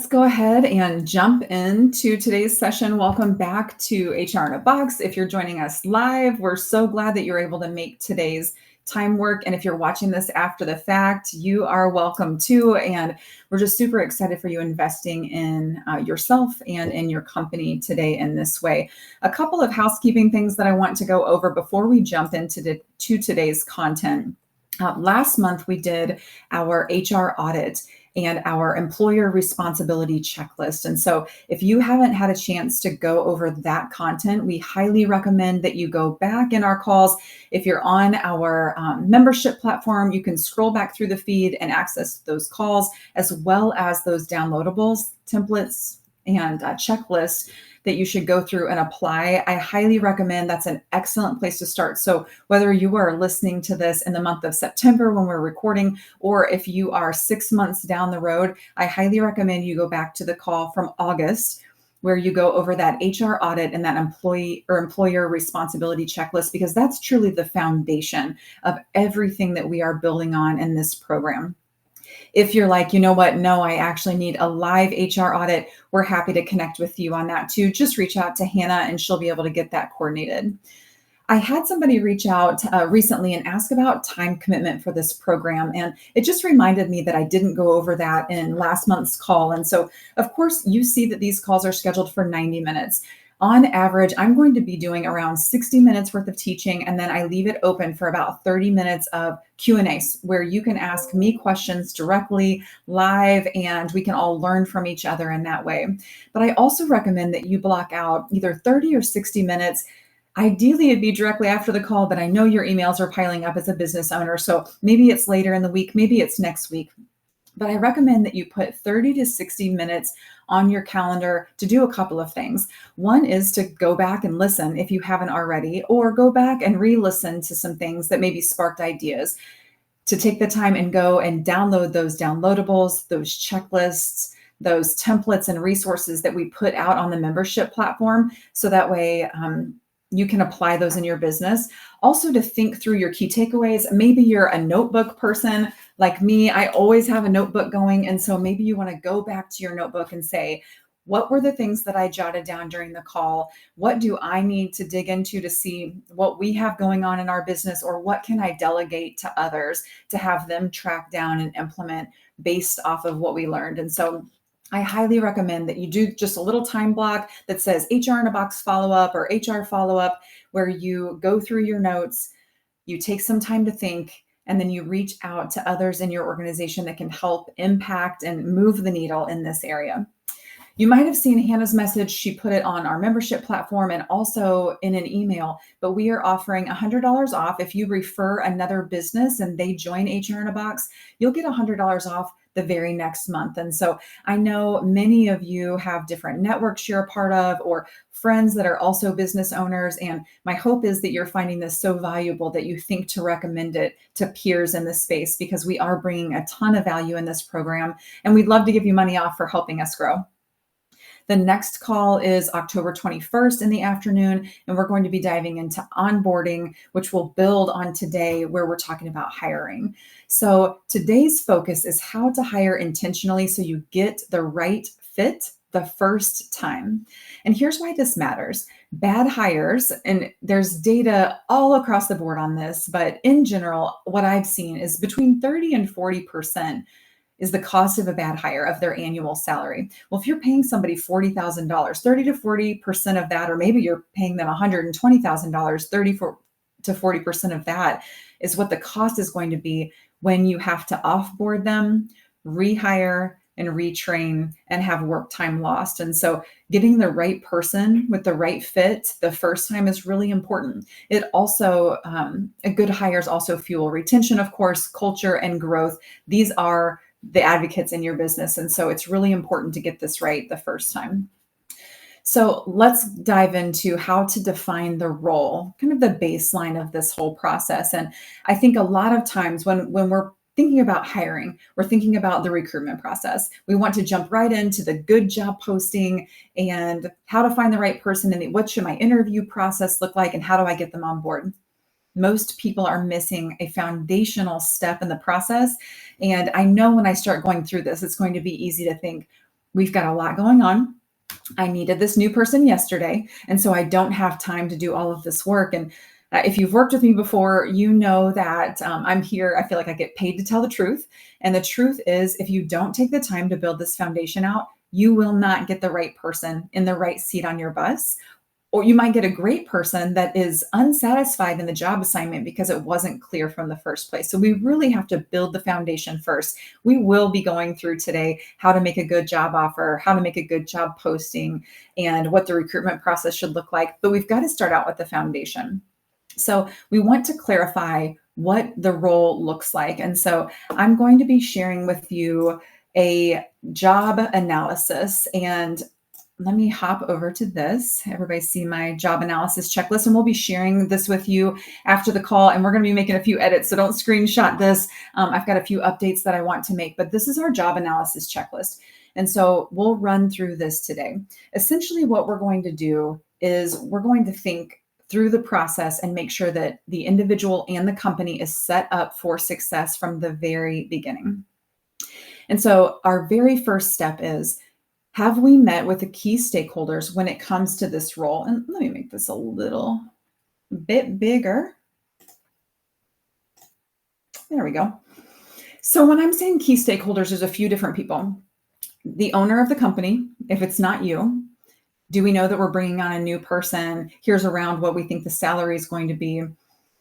Let's go ahead and jump into today's session. Welcome back to HR in a Box. If you're joining us live, we're so glad that you're able to make today's time work. And if you're watching this after the fact, you are welcome too. And we're just super excited for you investing in yourself and in your company today in this way. A couple of housekeeping things that I want to go over before we jump into today's content. Last month, we did our HR audit and our employer responsibility checklist. And so if you haven't had a chance to go over that content, we highly recommend that you go back in our calls. If you're on our membership platform, you can scroll back through the feed and access those calls, as well as those downloadables, templates, and checklists that you should go through and apply. I highly recommend. That's an excellent place to start. So whether you are listening to this in the month of September when we're recording, or if you are 6 months down the road, I highly recommend you go back to the call from August where you go over that HR audit and that employee or employer responsibility checklist, because that's truly the foundation of everything that we are building on in this program. If you're like, you know what, no, I actually need a live HR audit, we're happy to connect with you on that too. Just reach out to Hannah and she'll be able to get that coordinated. I had somebody reach out recently and ask about time commitment for this program. And it just reminded me that I didn't go over that in last month's call. And so, of course, you see that these calls are scheduled for 90 minutes. On average, I'm going to be doing around 60 minutes worth of teaching, and then I leave it open for about 30 minutes of Q&As where you can ask me questions directly live, and we can all learn from each other in that way. But I also recommend that you block out either 30 or 60 minutes. Ideally, it'd be directly after the call, but I know your emails are piling up as a business owner, so maybe it's later in the week, maybe it's next week. But I recommend that you put 30 to 60 minutes on your calendar to do a couple of things. One is to go back and listen if you haven't already, or go back and re-listen to some things that maybe sparked ideas. To take the time and go and download those downloadables, those checklists, those templates and resources that we put out on the membership platform. So that way, you can apply those in your business. Also, to think through your key takeaways. Maybe you're a notebook person like me. I always have a notebook going. And so maybe you want to go back to your notebook and say, what were the things that I jotted down during the call? What do I need to dig into to see what we have going on in our business, or what can I delegate to others to have them track down and implement based off of what we learned? And so I highly recommend that you do just a little time block that says HR in a Box follow-up or HR follow-up, where you go through your notes, you take some time to think, and then you reach out to others in your organization that can help impact and move the needle in this area. You might have seen Hannah's message. She put it on our membership platform and also in an email, but we are offering $100 off. If you refer another business and they join HR in a Box, you'll get $100 off the very next month. And so I know many of you have different networks you're a part of, or friends that are also business owners. And my hope is that you're finding this so valuable that you think to recommend it to peers in this space, because we are bringing a ton of value in this program, and we'd love to give you money off for helping us grow. The next call is October 21st in the afternoon, and we're going to be diving into onboarding, which will build on today where we're talking about hiring. So today's focus is how to hire intentionally so you get the right fit the first time. And here's why this matters. Bad hires, and there's data all across the board on this, but in general, what I've seen is between 30 and 40% is the cost of a bad hire of their annual salary. Well, if you're paying somebody $40,000, 30 to 40% of that, or maybe you're paying them $120,000, 30 to 40% of that is what the cost is going to be when you have to offboard them, rehire, and retrain, and have work time lost. And so getting the right person with the right fit the first time is really important. It also, a good hires also fuel retention, of course, culture, and growth. These are the advocates in your business. And so it's really important to get this right the first time. So let's dive into how to define the role, kind of the baseline of this whole process. And I think a lot of times when we're thinking about hiring, we're thinking about the recruitment process. We want to jump right into the good job posting and how to find the right person, and what should my interview process look like, and how do I get them on board? Most people are missing a foundational step in the process. And I know when I start going through this, it's going to be easy to think, we've got a lot going on. I needed this new person yesterday. And so I don't have time to do all of this work. And if you've worked with me before, you know that I'm here. I feel like I get paid to tell the truth. And the truth is, if you don't take the time to build this foundation out, you will not get the right person in the right seat on your bus. Or you might get a great person that is unsatisfied in the job assignment because it wasn't clear from the first place. So we really have to build the foundation first. We will be going through today how to make a good job offer, how to make a good job posting, and what the recruitment process should look like. But we've got to start out with the foundation. So we want to clarify what the role looks like. And so I'm going to be sharing with you a job analysis, and let me hop over to this. Everybody see my job analysis checklist, and we'll be sharing this with you after the call, and we're going to be making a few edits, so don't screenshot this. I've got a few updates that I want to make, but this is our job analysis checklist. And so we'll run through this today. Essentially, what we're going to do is we're going to think through the process and make sure that the individual and the company is set up for success from the very beginning. And so our very first step is, have we met with the key stakeholders when it comes to this role? And let me make this a little bit bigger. There we go. So when I'm saying key stakeholders, there's a few different people. The owner of the company, if it's not you. Do we know that we're bringing on a new person? Here's around what we think the salary is going to be.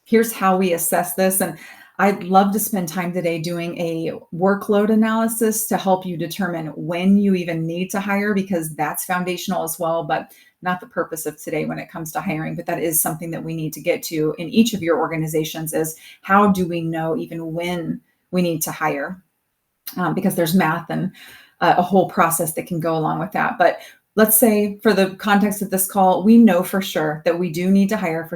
Here's how we assess this. And I'd love to spend time today doing a workload analysis to help you determine when you even need to hire, because that's foundational as well, but not the purpose of today when it comes to hiring. But that is something that we need to get to in each of your organizations, is how do we know even when we need to hire? Because there's math and a whole process that can go along with that. But let's say, for the context of this call, we know for sure that we do need to hire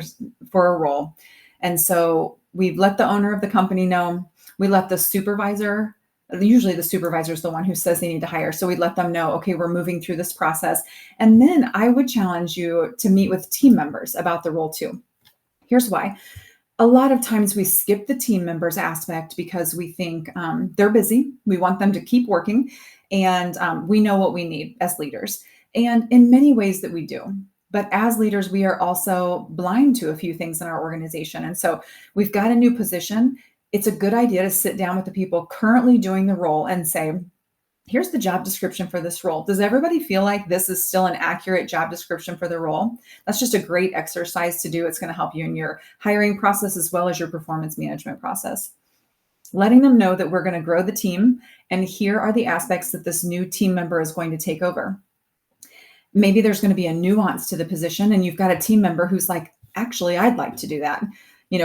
for a role. And so we've let the owner of the company know. We let the supervisor, usually the supervisor is the one who says they need to hire. So we let them know, okay, we're moving through this process. And then I would challenge you to meet with team members about the role too. Here's why. A lot of times we skip the team members aspect because we think they're busy. We want them to keep working. And we know what we need as leaders. And in many ways that we do. But as leaders, we are also blind to a few things in our organization. And so we've got a new position. It's a good idea to sit down with the people currently doing the role and say, here's the job description for this role. Does everybody feel like this is still an accurate job description for the role? That's just a great exercise to do. It's going to help you in your hiring process as well as your performance management process. Letting them know that we're going to grow the team, and here are the aspects that this new team member is going to take over. Maybe there's going to be a nuance to the position, and you've got a team member who's like, actually, I'd like to do that.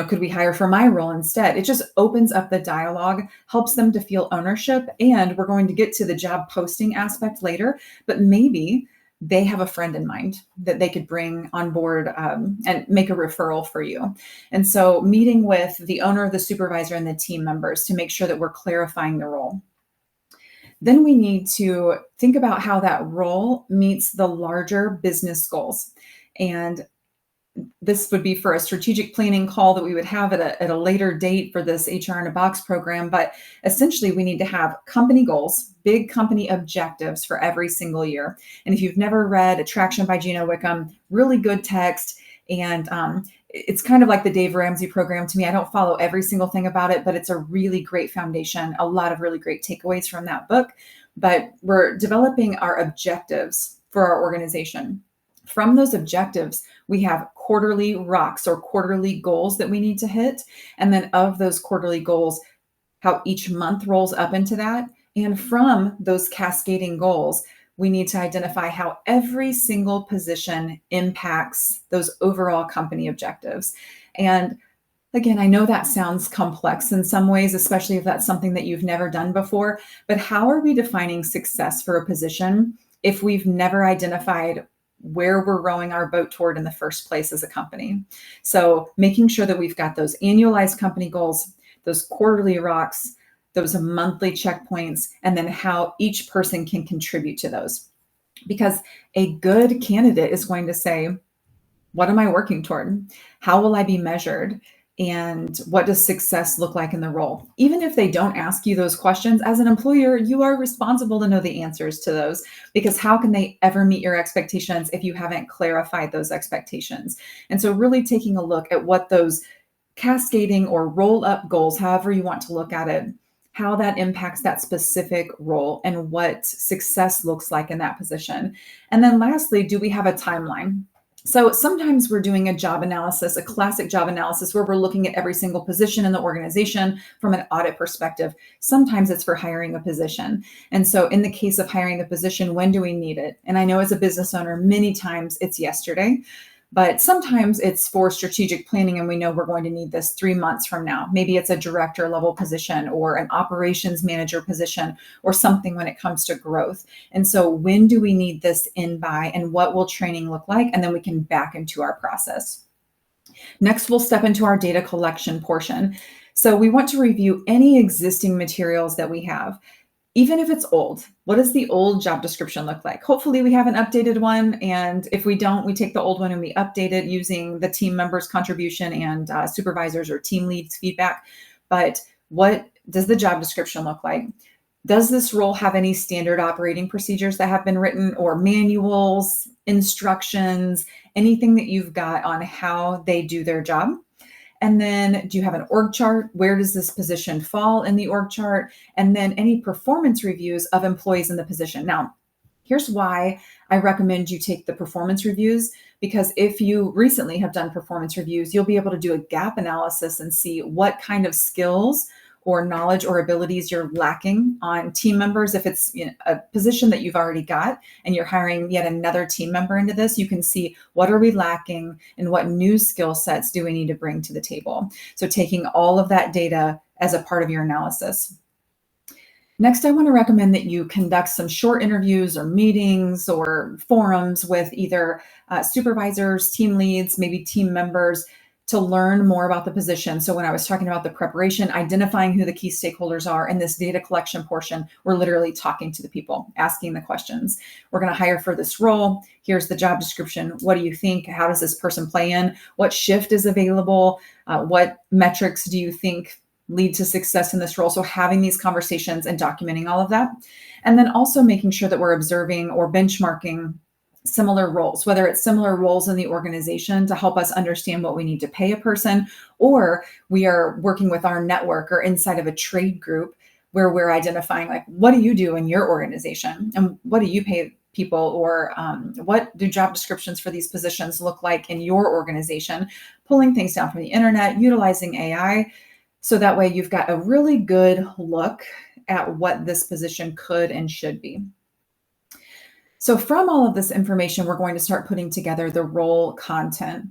Could we hire for my role instead? It just opens up the dialogue, helps them to feel ownership. And we're going to get to the job posting aspect later, but maybe they have a friend in mind that they could bring on board and make a referral for you. And so meeting with the owner, the supervisor, and the team members to make sure that we're clarifying the role. Then we need to think about how that role meets the larger business goals. And this would be for a strategic planning call that we would have at a later date for this HR in a Box program. But essentially, we need to have company goals, big company objectives for every single year. And if you've never read Attraction by Gino Wickham, really good text. And it's kind of like the Dave Ramsey program to me. I don't follow every single thing about it, but it's a really great foundation, a lot of really great takeaways from that book. But we're developing our objectives for our organization. From those objectives, we have quarterly rocks or quarterly goals that we need to hit. And then of those quarterly goals, how each month rolls up into that. And from those cascading goals, we need to identify how every single position impacts those overall company objectives. And again, I know that sounds complex in some ways, especially if that's something that you've never done before. But how are we defining success for a position if we've never identified where we're rowing our boat toward in the first place as a company? So making sure that we've got those annualized company goals, those quarterly rocks, those monthly checkpoints, and then how each person can contribute to those. Because a good candidate is going to say, what am I working toward? How will I be measured? And what does success look like in the role? Even if they don't ask you those questions, as an employer, you are responsible to know the answers to those, because how can they ever meet your expectations if you haven't clarified those expectations? And so really taking a look at what those cascading or roll up goals, however you want to look at it, how that impacts that specific role and what success looks like in that position. And then lastly, do we have a timeline? So sometimes we're doing a job analysis, a classic job analysis, where we're looking at every single position in the organization from an audit perspective. Sometimes it's for hiring a position. And so in the case of hiring the position, when do we need it? And I know as a business owner, many times it's yesterday, but sometimes it's for strategic planning and we know we're going to need this 3 months from now. Maybe it's a director level position or an operations manager position or something when it comes to growth. And so when do we need this in by, and what will training look like? And then we can back into our process. Next, we'll step into our data collection portion. So we want to review any existing materials that we have. Even if it's old, what does the old job description look like? Hopefully we have an updated one. And if we don't, we take the old one and we update it using the team members' contribution and supervisors or team leads' feedback. But what does the job description look like? Does this role have any standard operating procedures that have been written, or manuals, instructions, anything that you've got on how they do their job? And then do you have an org chart? Where does this position fall in the org chart? And then any performance reviews of employees in the position. Now, here's why I recommend you take the performance reviews, because if you recently have done performance reviews, you'll be able to do a gap analysis and see what kind of skills or knowledge or abilities you're lacking on team members. If it's a position that you've already got and you're hiring yet another team member into this, you can see what are we lacking and what new skill sets do we need to bring to the table. So taking all of that data as a part of your analysis. Next, I want to recommend that you conduct some short interviews or meetings or forums with either supervisors, team leads, maybe team members, to learn more about the position. So when I was talking about the preparation, identifying who the key stakeholders are, in this data collection portion, we're literally talking to the people, asking the questions. We're going to hire for this role. Here's the job description. What do you think? How does this person play in? What shift is available? What metrics do you think lead to success in this role? So having these conversations and documenting all of that. And then also making sure that we're observing or benchmarking similar roles, whether it's similar roles in the organization to help us understand what we need to pay a person, or we are working with our network or inside of a trade group where we're identifying, like, what do you do in your organization and what do you pay people, or what do job descriptions for these positions look like in your organization, pulling things down from the internet, utilizing AI. So that way you've got a really good look at what this position could and should be. So from all of this information, we're going to start putting together the role content.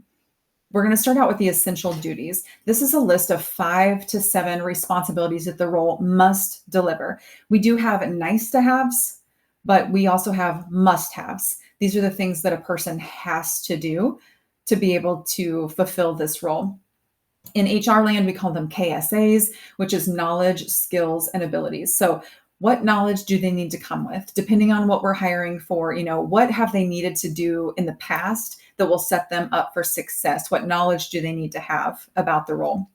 We're going to start out with the essential duties. This is a list of 5 to 7 responsibilities that the role must deliver. We do have nice to haves, but we also have must haves. These are the things that a person has to do to be able to fulfill this role. In HR land, we call them KSAs, which is knowledge, skills, and abilities. So what knowledge do they need to come with? Depending on what we're hiring for, what have they needed to do in the past that will set them up for success? What knowledge do they need to have about the role?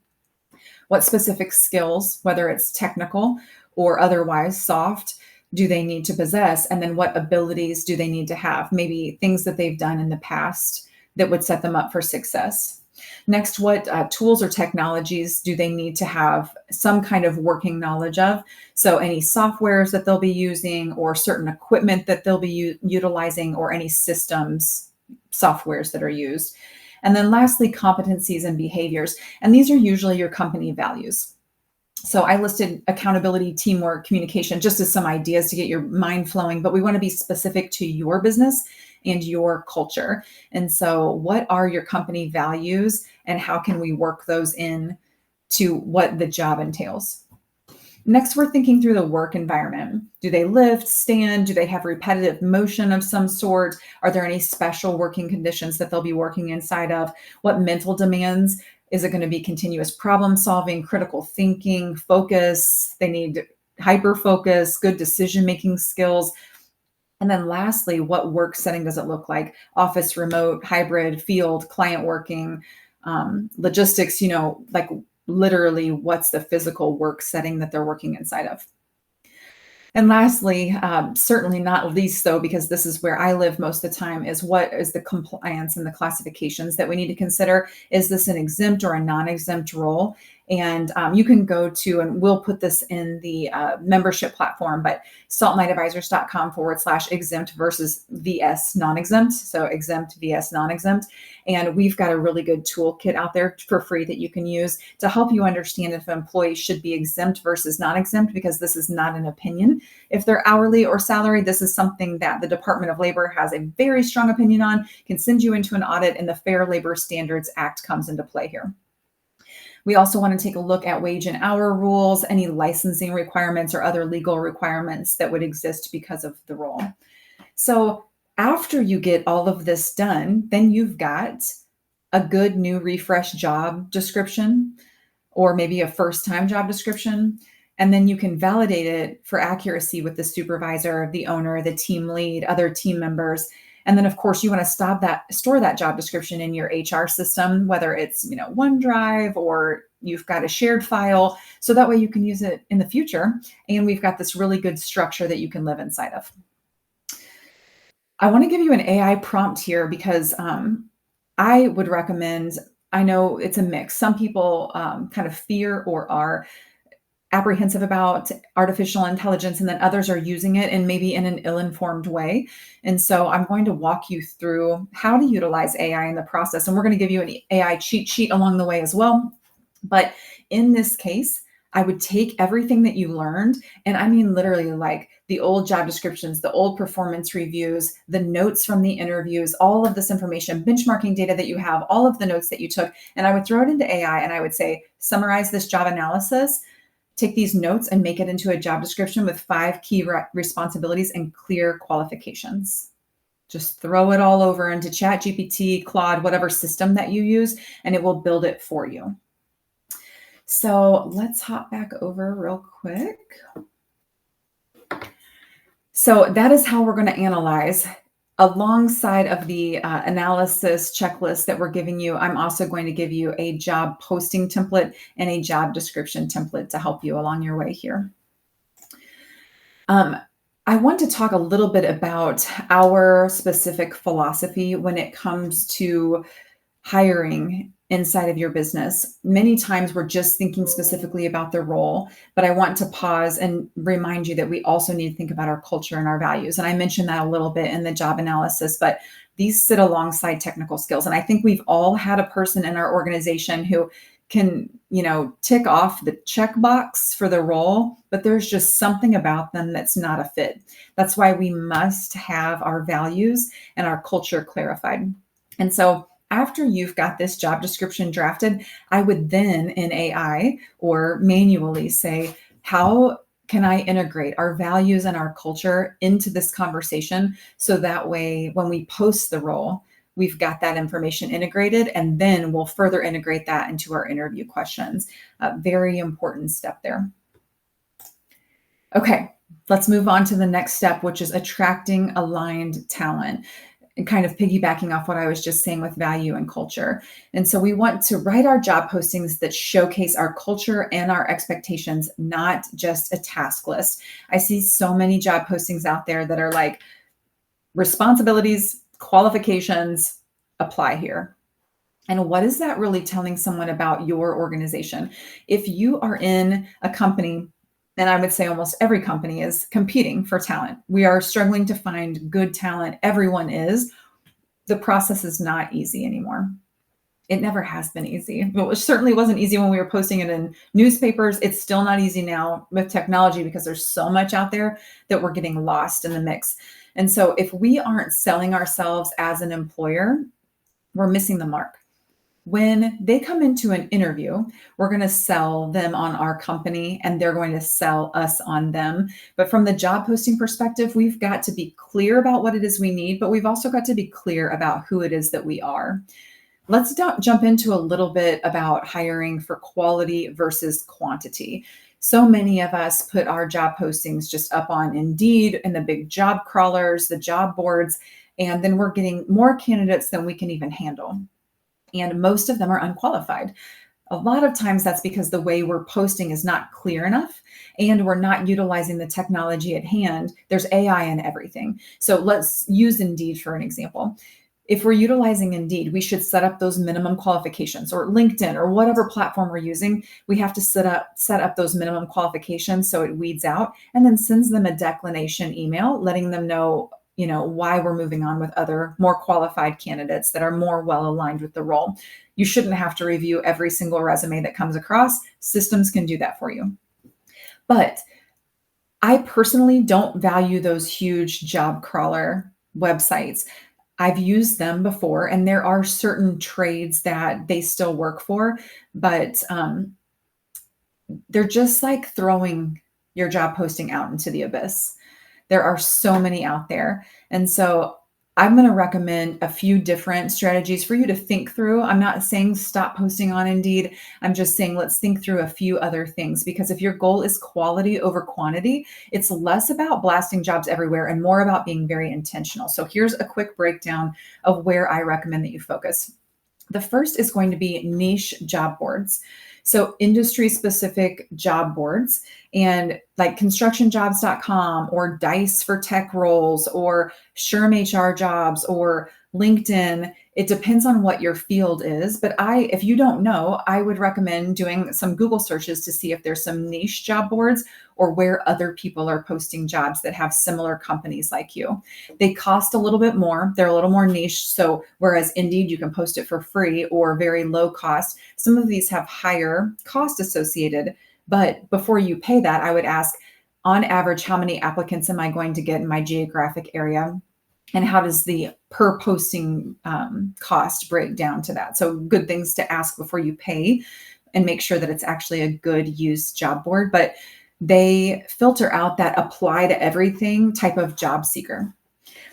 What specific skills, whether it's technical or otherwise soft, do they need to possess? And then what abilities do they need to have? Maybe things that they've done in the past that would set them up for success. Next, what tools or technologies do they need to have some kind of working knowledge of? So any softwares that they'll be using, or certain equipment that they'll be utilizing, or any systems, softwares that are used. And then lastly, competencies and behaviors. And these are usually your company values. So I listed accountability, teamwork, communication, just as some ideas to get your mind flowing, but we want to be specific to your business and your culture. And so what are your company values and how can we work those in to what the job entails? Next, we're thinking through the work environment. Do they lift, stand? Do they have repetitive motion of some sort? Are there any special working conditions that they'll be working inside of? What mental demands? Is it going to be continuous problem solving, critical thinking, focus? They need hyper focus, good decision-making skills. And then lastly, what work setting does it look like? Office, remote, hybrid, field, client working, logistics, like literally what's the physical work setting that they're working inside of. And lastly, certainly not least though, because this is where I live most of the time, is what is the compliance and the classifications that we need to consider. Is this an exempt or a non-exempt role? And you can go to, and we'll put this in the membership platform, but saltandlightadvisors.com/exempt versus VS non-exempt. So exempt VS non-exempt. And we've got a really good toolkit out there for free that you can use to help you understand if an employee should be exempt versus non-exempt, because this is not an opinion. If they're hourly or salary, this is something that the Department of Labor has a very strong opinion on, can send you into an audit, and the Fair Labor Standards Act comes into play here. We also want to take a look at wage and hour rules, any licensing requirements or other legal requirements that would exist because of the role. So after you get all of this done, then you've got a good new refresh job description, or maybe a first-time job description. And then you can validate it for accuracy with the supervisor, the owner, the team lead, other team members. And then, of course, you want to store that job description in your HR system, whether it's OneDrive or you've got a shared file, so that way you can use it in the future. And we've got this really good structure that you can live inside of. I want to give you an AI prompt here because I would recommend, I know it's a mix. Some people kind of fear or are apprehensive about artificial intelligence, and then others are using it and maybe in an ill-informed way. And so I'm going to walk you through how to utilize AI in the process. And we're going to give you an AI cheat sheet along the way as well. But in this case, I would take everything that you learned, and I mean literally like the old job descriptions, the old performance reviews, the notes from the interviews, all of this information, benchmarking data that you have, all of the notes that you took, and I would throw it into AI and I would say, summarize this job analysis, take these notes and make it into a job description with 5 key responsibilities and clear qualifications. Just throw it all over into ChatGPT, Claude, whatever system that you use, and it will build it for you. So let's hop back over real quick. So that is how we're going to analyze. Alongside of the analysis checklist that we're giving you, I'm also going to give you a job posting template and a job description template to help you along your way here. I want to talk a little bit about our specific philosophy when it comes to hiring inside of your business. Many times we're just thinking specifically about the role, but I want to pause and remind you that we also need to think about our culture and our values. And I mentioned that a little bit in the job analysis, but these sit alongside technical skills. And I think we've all had a person in our organization who can, tick off the checkbox for the role, but there's just something about them that's not a fit. That's why we must have our values and our culture clarified. And so after you've got this job description drafted, I would then in AI or manually say, how can I integrate our values and our culture into this conversation? So that way, when we post the role, we've got that information integrated, and then we'll further integrate that into our interview questions. A very important step there. Okay, let's move on to the next step, which is attracting aligned talent. And kind of piggybacking off what I was just saying with value and culture. And so we want to write our job postings that showcase our culture and our expectations, not just a task list. I see so many job postings out there that are like responsibilities, qualifications, apply here. And what is that really telling someone about your organization? If you are in a company, and I would say almost every company is competing for talent. We are struggling to find good talent. Everyone is. The process is not easy anymore. It never has been easy. It certainly wasn't easy when we were posting it in newspapers. It's still not easy now with technology because there's so much out there that we're getting lost in the mix. And so if we aren't selling ourselves as an employer, we're missing the mark. When they come into an interview, we're going to sell them on our company and they're going to sell us on them. But from the job posting perspective, we've got to be clear about what it is we need, but we've also got to be clear about who it is that we are. Let's jump into a little bit about hiring for quality versus quantity. So many of us put our job postings just up on Indeed and the big job crawlers, the job boards, and then we're getting more candidates than we can even handle. and most of them are unqualified. A lot of times that's because the way we're posting is not clear enough and we're not utilizing the technology at hand. There's AI in everything. So let's use Indeed for an example. If we're utilizing Indeed, we should set up those minimum qualifications, or LinkedIn or whatever platform we're using. We have to set up those minimum qualifications so it weeds out and then sends them a declination email letting them know, why we're moving on with other more qualified candidates that are more well aligned with the role. You shouldn't have to review every single resume that comes across. Systems can do that for you. But I personally don't value those huge job crawler websites. I've used them before, and there are certain trades that they still work for, but they're just like throwing your job posting out into the abyss. There are so many out there. And so I'm going to recommend a few different strategies for you to think through. I'm not saying stop posting on Indeed. I'm just saying let's think through a few other things, because if your goal is quality over quantity, it's less about blasting jobs everywhere and more about being very intentional. So here's a quick breakdown of where I recommend that you focus. The first is going to be niche job boards. So industry specific job boards, and like constructionjobs.com or Dice for tech roles or Sherm HR jobs or LinkedIn. It depends on what your field is. But if you don't know, I would recommend doing some Google searches to see if there's some niche job boards or where other people are posting jobs that have similar companies like you. They cost a little bit more. They're a little more niche. So whereas Indeed, you can post it for free or very low cost, some of these have higher cost associated. But before you pay that, I would ask, on average, how many applicants am I going to get in my geographic area? And how does the per posting cost break down to that? So good things to ask before you pay, and make sure that it's actually a good used job board. But they filter out that apply to everything type of job seeker.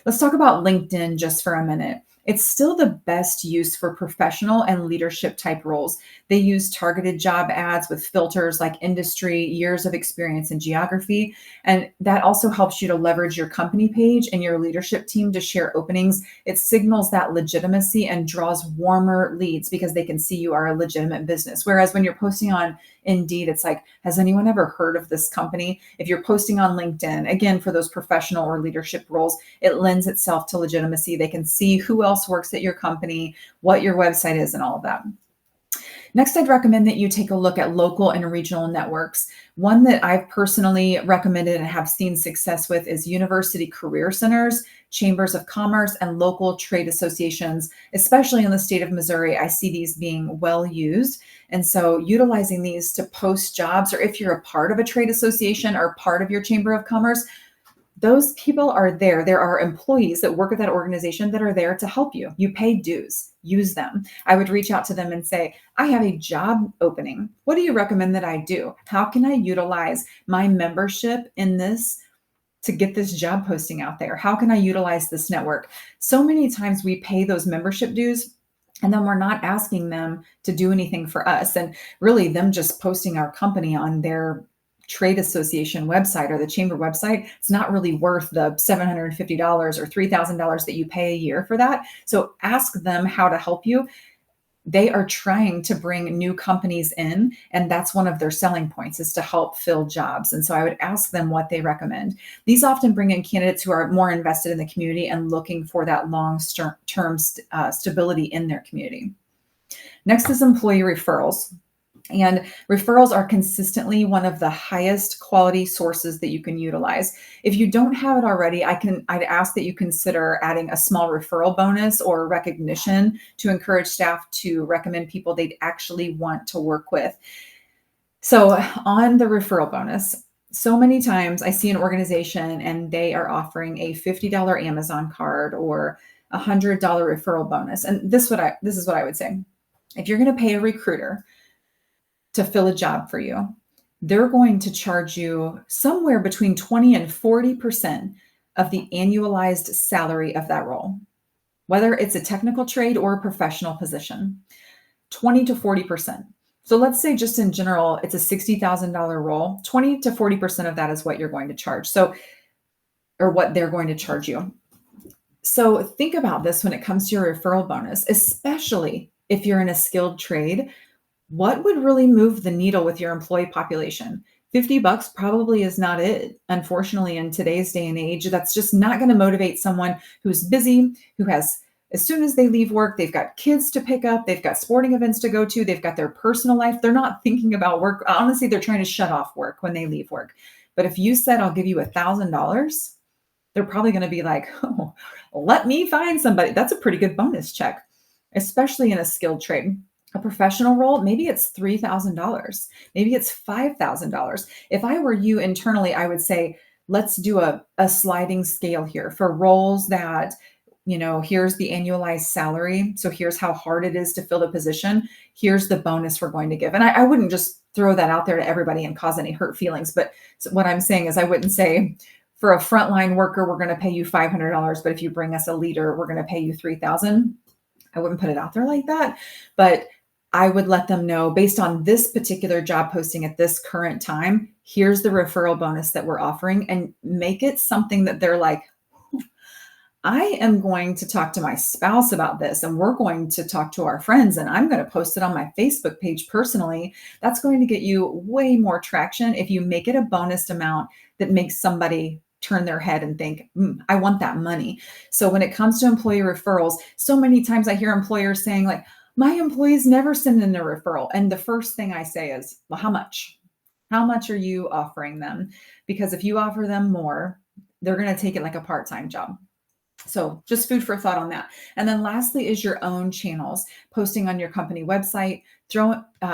Let's talk about LinkedIn just for a minute. It's still the best use for professional and leadership type roles. They use targeted job ads with filters like industry, years of experience, and geography. And that also helps you to leverage your company page and your leadership team to share openings. It signals that legitimacy and draws warmer leads because they can see you are a legitimate business. Whereas when you're posting on Indeed, it's like, has anyone ever heard of this company? If you're posting on LinkedIn, again, for those professional or leadership roles, it lends itself to legitimacy. They can see who else works at your company, what your website is, and all of that. Next, I'd recommend that you take a look at local and regional networks. One that I've personally recommended and have seen success with is university career centers, chambers of commerce, and local trade associations. Especially in the state of Missouri, I see these being well used. And so utilizing these to post jobs, or if you're a part of a trade association or part of your chamber of commerce, those people are there. There are employees that work at that organization that are there to help you. You pay dues, use them. I would reach out to them and say, I have a job opening. What do you recommend that I do? How can I utilize my membership in this to get this job posting out there? How can I utilize this network? So many times we pay those membership dues and then we're not asking them to do anything for us. And really them just posting our company on their trade association website or the chamber website, it's not really worth the $750 or $3,000 that you pay a year for that. So ask them how to help you. They are trying to bring new companies in, and that's one of their selling points, is to help fill jobs. And so I would ask them what they recommend. These often bring in candidates who are more invested in the community and looking for that long-term stability in their community. Next is employee referrals. And referrals are consistently one of the highest quality sources that you can utilize. If you don't have it already, I'd ask that you consider adding a small referral bonus or recognition to encourage staff to recommend people they'd actually want to work with. So on the referral bonus, so many times I see an organization and they are offering a $50 Amazon card or a $100 referral bonus. And this is what I would say. If you're going to pay a recruiter to fill a job for you, they're going to charge you somewhere between 20 and 40% of the annualized salary of that role, whether it's a technical trade or a professional position, 20 to 40%. So let's say just in general, it's a $60,000 role, 20 to 40% of that is what you're going to charge. So, or what they're going to charge you. So think about this when it comes to your referral bonus, especially if you're in a skilled trade, what would really move the needle with your employee population? $50 probably is not it. Unfortunately, in today's day and age, that's just not going to motivate someone who's busy, who has, as soon as they leave work, they've got kids to pick up, they've got sporting events to go to, they've got their personal life. They're not thinking about work. Honestly, they're trying to shut off work when they leave work. But if you said, I'll give you $1,000, they're probably going to be like, oh, let me find somebody. That's a pretty good bonus check, especially in a skilled trade. A professional role, maybe it's $3,000. Maybe it's $5,000. If I were you internally, I would say, let's do a sliding scale here for roles that, here's the annualized salary. So here's how hard it is to fill the position. Here's the bonus we're going to give. And I wouldn't just throw that out there to everybody and cause any hurt feelings. But what I'm saying is I wouldn't say, for a frontline worker, we're going to pay you $500, but if you bring us a leader, we're going to pay you $3,000. I wouldn't put it out there like that, but I would let them know, based on this particular job posting at this current time, here's the referral bonus that we're offering, and make it something that they're like, I am going to talk to my spouse about this, and we're going to talk to our friends, and I'm going to post it on my Facebook page personally. That's going to get you way more traction if you make it a bonus amount that makes somebody turn their head and think, I want that money. So when it comes to employee referrals, so many times I hear employers saying, like, my employees never send in a referral. And the first thing I say is, well, how much? How much are you offering them? Because if you offer them more, they're going to take it like a part-time job. So just food for thought on that. And then lastly is your own channels, posting on your company website,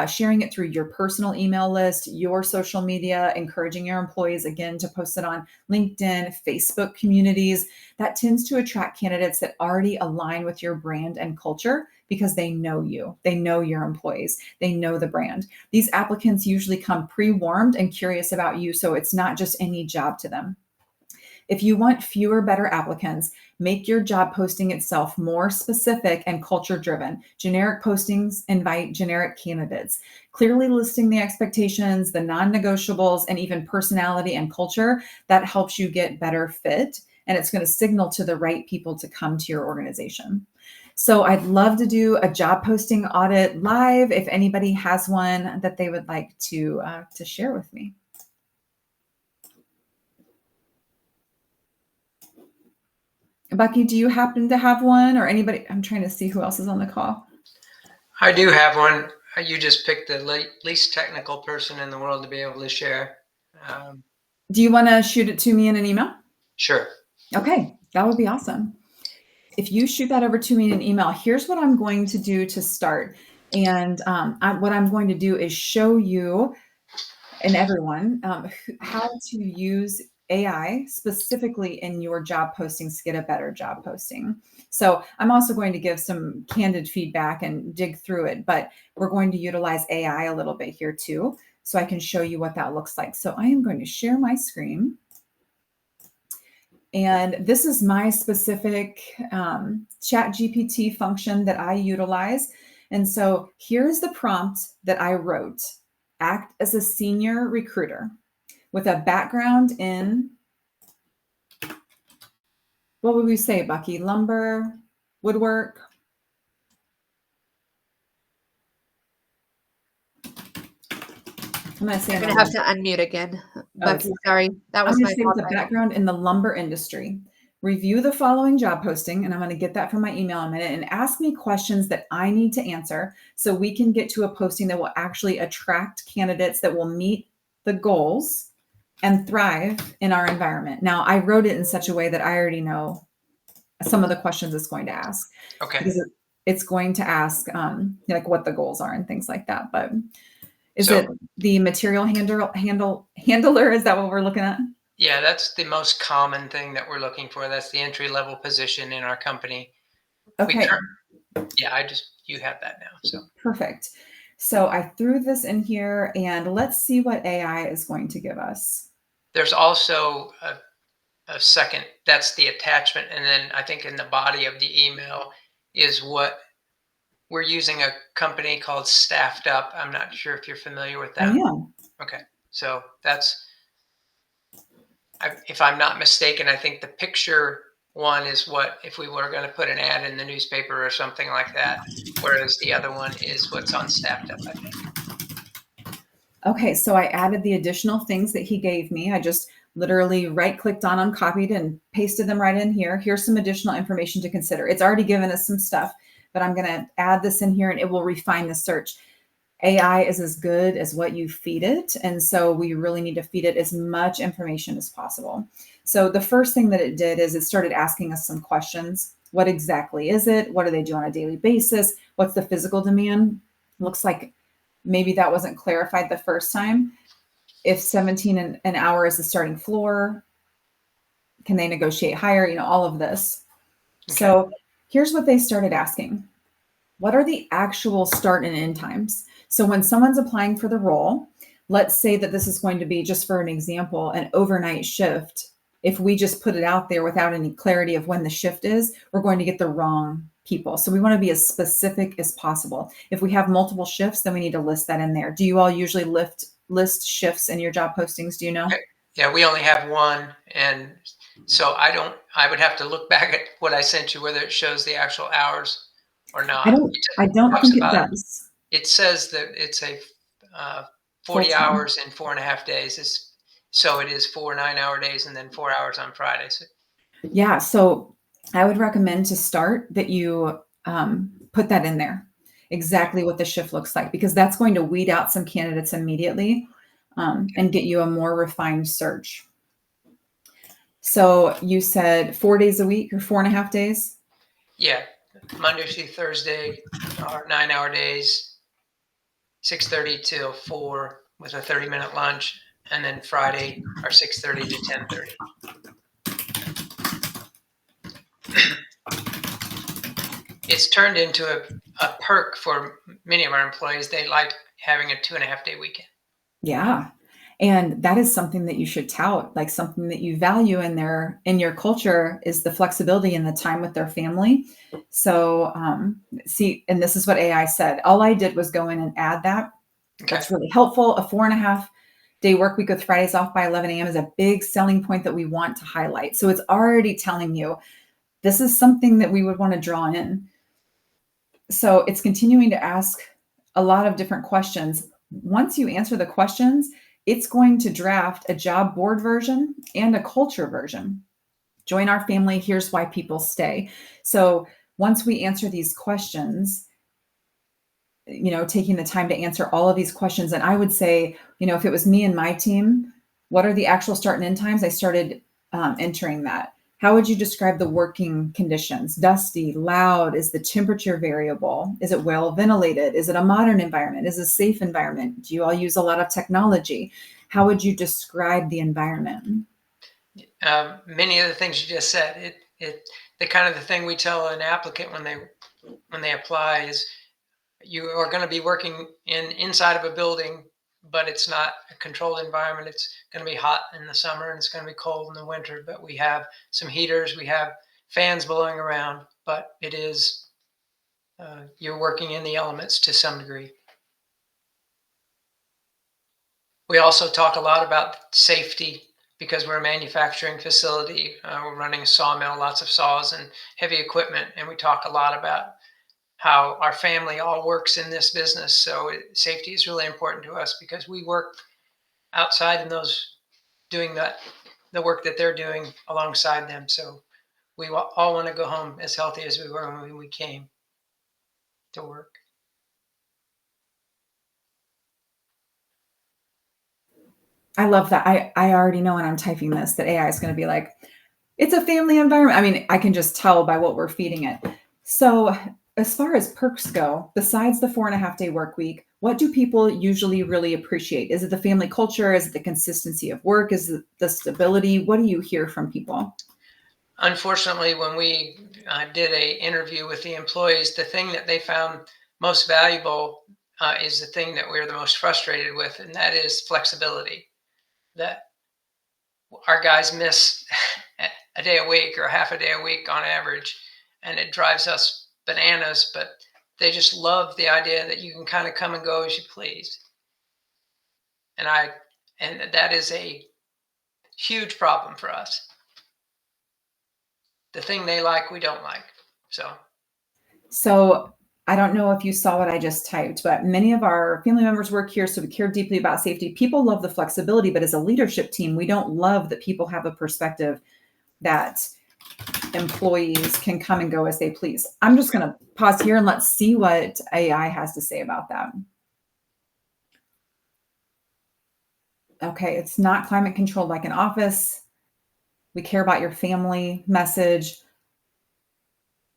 sharing it through your personal email list, your social media, encouraging your employees, again, to post it on LinkedIn, Facebook communities. That tends to attract candidates that already align with your brand and culture because they know you. They know your employees. They know the brand. These applicants usually come pre-warmed and curious about you, so it's not just any job to them. If you want fewer, better applicants, make your job posting itself more specific and culture driven. Generic postings invite generic candidates. Clearly listing the expectations, the non-negotiables, and even personality and culture, that helps you get better fit. And it's going to signal to the right people to come to your organization. So I'd love to do a job posting audit live if anybody has one that they would like to share with me. Bucky, do you happen to have one, or anybody? I'm trying to see who else is on the call. I do have one. You just picked the least technical person in the world to be able to share. Do you want to shoot it to me in an email? Sure. Okay, that would be awesome. If you shoot that over to me in an email, here's what I'm going to do to start. And what I'm going to do is show you and everyone how to use AI specifically in your job postings to get a better job posting. So I'm also going to give some candid feedback and dig through it, but we're going to utilize AI a little bit here too, so I can show you what that looks like. So I am going to share my screen. And this is my specific ChatGPT function that I utilize. And so here's the prompt that I wrote. Act as a senior recruiter with a background in, what would we say, Bucky? Lumber, woodwork? I'm going to have to unmute again. Bucky, sorry. That was my fault. With a background in the lumber industry. Review the following job posting, and I'm going to get that from my email in a minute, and ask me questions that I need to answer so we can get to a posting that will actually attract candidates that will meet the goals and thrive in our environment. Now, I wrote it in such a way that I already know some of the questions it's going to ask. Okay. Because it's going to ask like what the goals are and things like that. But is it the material handler? Is that what we're looking at? Yeah, that's the most common thing that we're looking for. That's the entry-level position in our company. Okay. You have that now. So perfect. So I threw this in here, and let's see what AI is going to give us. There's also a second, that's the attachment. And then I think in the body of the email is what we're using, a company called Staffed Up. I'm not sure if you're familiar with that. I am. Okay. So that's, if I'm not mistaken, I think the picture one is what if we were going to put an ad in the newspaper or something like that, whereas the other one is what's on Staffed Up, I think. Okay, so I added the additional things that he gave me. I just literally right-clicked on them, copied and pasted them right in here. Here's some additional information to consider. It's already given us some stuff, but I'm going to add this in here and it will refine the search. AI is as good as what you feed it. And so we really need to feed it as much information as possible. So the first thing that it did is it started asking us some questions. What exactly is it? What do they do on a daily basis? What's the physical demand? Looks like maybe that wasn't clarified the first time. If 17 an hour is the starting floor, can they negotiate higher? All of this. Okay. So here's what they started asking. What are the actual start and end times? So when someone's applying for the role, let's say that this is going to be, just for an example, an overnight shift. If we just put it out there without any clarity of when the shift is, we're going to get the wrong people. So we want to be as specific as possible. If we have multiple shifts, then we need to list that in there. Do you all usually list shifts in your job postings? Do you know? Yeah, we only have one. And so I would have to look back at what I sent you, whether it shows the actual hours or not. I don't think it does. It says that it's a 40 hours in 4.5 days. So it is 4 9-hour days and then 4 hours on Fridays. Yeah. So I would recommend to start that you put that in there, exactly what the shift looks like, because that's going to weed out some candidates immediately and get you a more refined search. So you said 4 days a week or 4.5 days? Yeah. Monday through Thursday are 9-hour days, 6:30 till 4 with a 30-minute lunch. And then Friday are 6:30 to 10:30. It's turned into a perk for many of our employees. They like having a 2.5-day weekend. Yeah. And that is something that you should tout, like something that you value in your culture is the flexibility and the time with their family. So see, and this is what AI said. All I did was go in and add that. Okay. That's really helpful. A 4.5-day work week with Fridays off by 11 a.m. is a big selling point that we want to highlight. So it's already telling you this is something that we would want to draw in. So it's continuing to ask a lot of different questions. Once you answer the questions, it's going to draft a job board version and a culture version. Join our family. Here's why people stay. So once we answer these questions, taking the time to answer all of these questions. And I would say, if it was me and my team, what are the actual start and end times? I started entering that. How would you describe the working conditions? Dusty, loud? Is the temperature variable? Is it well ventilated? Is it a modern environment? Is it a safe environment? Do you all use a lot of technology? How would you describe the environment? Many of the things you just said, the kind of the thing we tell an applicant when they apply is you are going to be working inside of a building, but it's not a controlled environment. It's going to be hot in the summer and it's going to be cold in the winter, but we have some heaters, we have fans blowing around, but it is, you're working in the elements to some degree. We also talk a lot about safety because we're a manufacturing facility. We're running a sawmill, lots of saws and heavy equipment. And we talk a lot about how our family all works in this business. So safety is really important to us because we work outside and those doing the work that they're doing alongside them. So we all want to go home as healthy as we were when we came to work. I love that. I already know when I'm typing this that AI is going to be like, it's a family environment. I mean, I can just tell by what we're feeding it. So as far as perks go, besides the 4.5-day work week, what do people usually really appreciate? Is it the family culture? Is it the consistency of work? Is it the stability? What do you hear from people? Unfortunately, when we did an interview with the employees, the thing that they found most valuable is the thing that we're the most frustrated with, and that is flexibility. That our guys miss a day a week or half a day a week on average, and it drives us bananas, but they just love the idea that you can kind of come and go as you please. And that is a huge problem for us. the thing they like, we don't like. So I don't know if you saw what I just typed, but many of our family members work here, so we care deeply about safety. People love the flexibility, but as a leadership team, we don't love that people have a perspective that employees can come and go as they please. I'm just going to pause here and let's see what AI has to say about that. Okay, it's not climate controlled like an office. We care about your family message.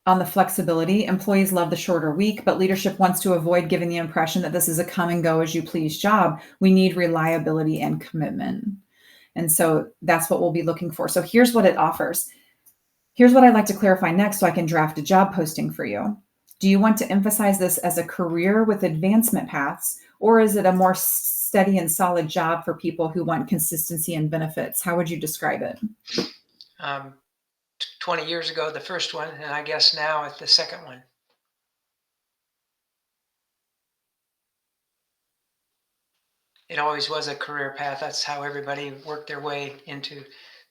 On the flexibility, employees love the shorter week, but leadership wants to avoid giving the impression that this is a come and go as you please job. We need reliability and commitment. And so that's what we'll be looking for. So here's what it offers. Here's what I'd like to clarify next so I can draft a job posting for you. Do you want to emphasize this as a career with advancement paths, or is it a more steady and solid job for people who want consistency and benefits? How would you describe it? 20 years ago, the first one, and I guess now it's the second one. It always was a career path. That's how everybody worked their way into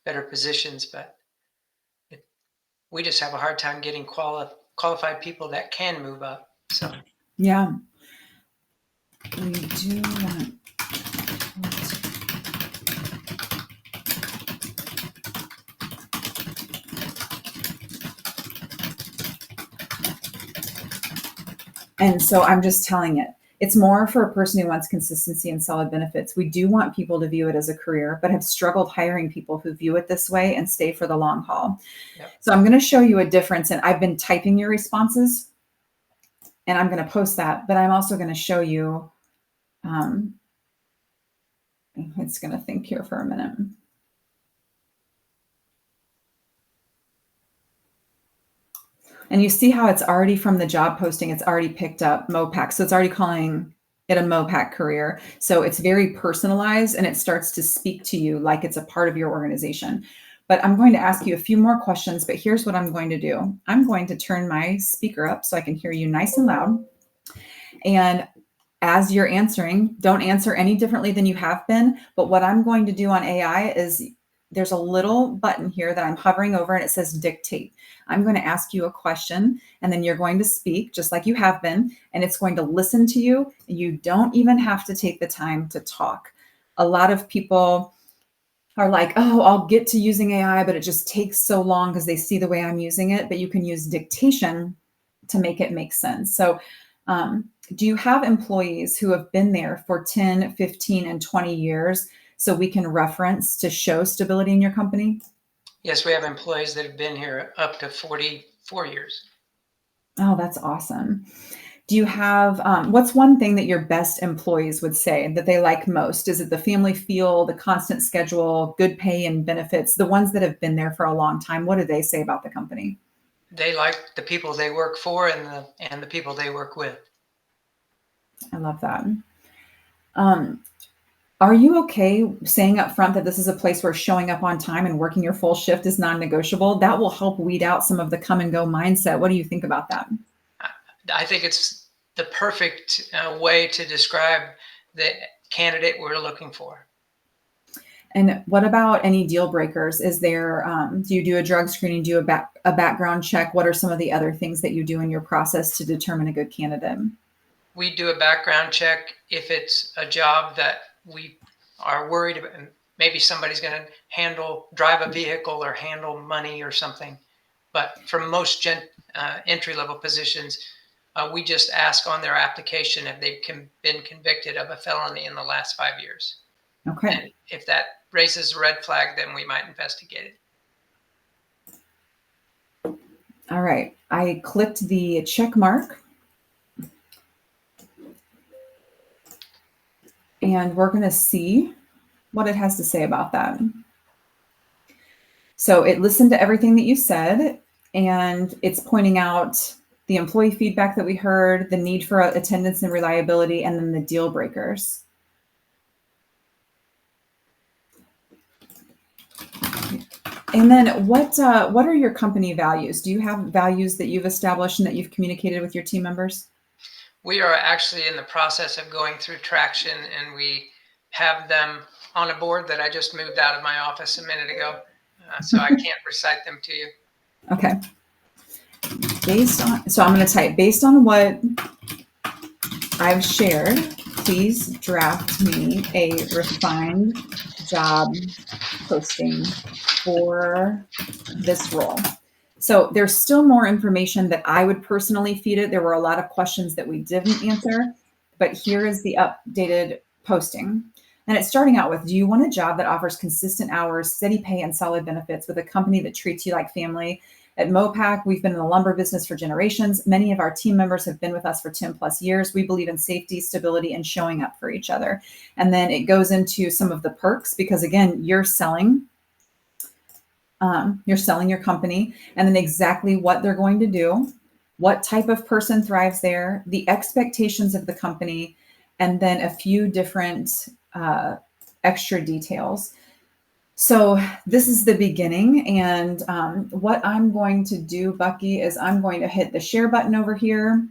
better positions, but we just have a hard time getting qualified people that can move up. So yeah, we do want. And so I'm just telling it. It's more for a person who wants consistency and solid benefits. We do want people to view it as a career, but have struggled hiring people who view it this way and stay for the long haul. Yep. So I'm going to show you a difference. And I've been typing your responses and I'm going to post that, but I'm also going to show you, it's going to think here for a minute. And you see how it's already from the job posting, it's already picked up MOPAC. So it's already calling it a MOPAC career. So it's very personalized and it starts to speak to you like it's a part of your organization. But I'm going to ask you a few more questions, but here's what I'm going to do. I'm going to turn my speaker up so I can hear you nice and loud. And as you're answering, don't answer any differently than you have been. But what I'm going to do on AI is there's a little button here that I'm hovering over and it says dictate. I'm going to ask you a question and then you're going to speak just like you have been, and it's going to listen to you. You don't even have to take the time to talk. A lot of people are like, oh, I'll get to using AI, but it just takes so long because they see the way I'm using it. But you can use dictation to make it make sense. So do you have employees who have been there for 10, 15, and 20 years so we can reference to show stability in your company? Yes, we have employees that have been here up to 44 years. Oh, that's awesome. Do you have, what's one thing that your best employees would say that they like most? Is it the family feel, the constant schedule, good pay and benefits? The ones that have been there for a long time, what do they say about the company? They like the people they work for and the people they work with. I love that. Are you okay saying up front that this is a place where showing up on time and working your full shift is non-negotiable? That will help weed out some of the come and go mindset. What do you think about that? I think it's the perfect way to describe the candidate we're looking for. And what about any deal breakers? Is there, do you do a drug screening? Do you do a background check? What are some of the other things that you do in your process to determine a good candidate? We do a background check if it's a job that we are worried about. Maybe somebody's going to drive a vehicle or handle money or something. But for most entry-level positions, we just ask on their application if they've been convicted of a felony in the last 5 years. Okay. And if that raises a red flag, then we might investigate it. All right. I clicked the check mark. And we're going to see what it has to say about that. So it listened to everything that you said, and it's pointing out the employee feedback that we heard, the need for attendance and reliability, and then the deal breakers. And then what are your company values? Do you have values that you've established and that you've communicated with your team members? We are actually in the process of going through traction, and we have them on a board that I just moved out of my office a minute ago. So I can't recite them to you. Okay. So I'm going to type, based on what I've shared, please draft me a refined job posting for this role. So there's still more information that I would personally feed it. There were a lot of questions that we didn't answer, but here is the updated posting. And it's starting out with, do you want a job that offers consistent hours, steady pay, and solid benefits with a company that treats you like family? At Mopac, we've been in the lumber business for generations. Many of our team members have been with us for 10 plus years. We believe in safety, stability, and showing up for each other. And then it goes into some of the perks because, again, you're selling your company, and then exactly what they're going to do, what type of person thrives there, the expectations of the company, and then a few different extra details. So this is the beginning. And what I'm going to do, Bucky, is I'm going to hit the share button over here.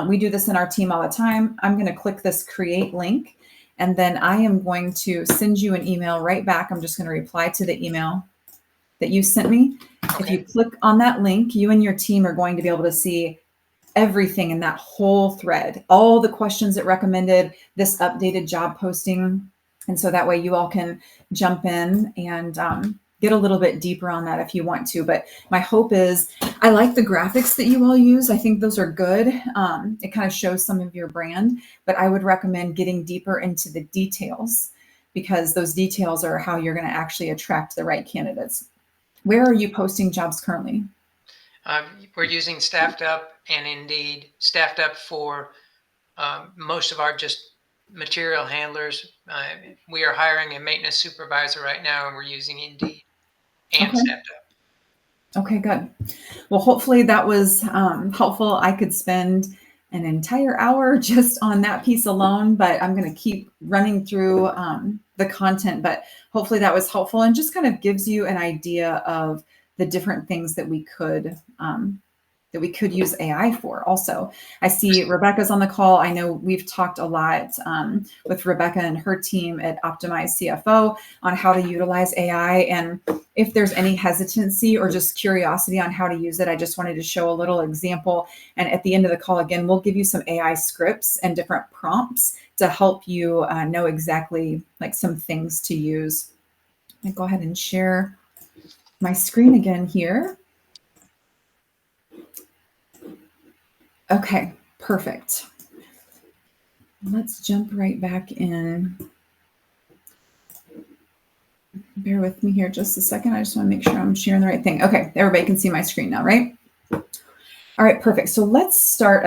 We do this in our team all the time. I'm going to click this create link, and then I am going to send you an email right back. I'm just going to reply to the email that you sent me. Okay. If you click on that link, you and your team are going to be able to see everything in that whole thread, all the questions it recommended, this updated job posting. And so that way you all can jump in and get a little bit deeper on that if you want to. But my hope is, I like the graphics that you all use. I think those are good. It kind of shows some of your brand, but I would recommend getting deeper into the details because those details are how you're going to actually attract the right candidates. Where are you posting jobs currently? We're using Staffed Up and Indeed. Staffed Up for most of our just material handlers. We are hiring a maintenance supervisor right now, and we're using Indeed and Okay. Staffed Up. Okay, good. Well, hopefully that was helpful. I could spend an entire hour just on that piece alone, but I'm going to keep running through the content, but hopefully that was helpful and just kind of gives you an idea of the different things that we could use AI for. Also, I see Rebecca's on the call. I know we've talked a lot with Rebecca and her team at Optimize CFO on how to utilize AI. And if there's any hesitancy or just curiosity on how to use it, I just wanted to show a little example. And at the end of the call, again, we'll give you some AI scripts and different prompts to help you know exactly like some things to use. I'll go ahead and share my screen again here. Okay, perfect. Let's jump right back in. Bear with me here just a second. I just want to make sure I'm sharing the right thing. Okay, everybody can see my screen now, right? All right, perfect. So let's start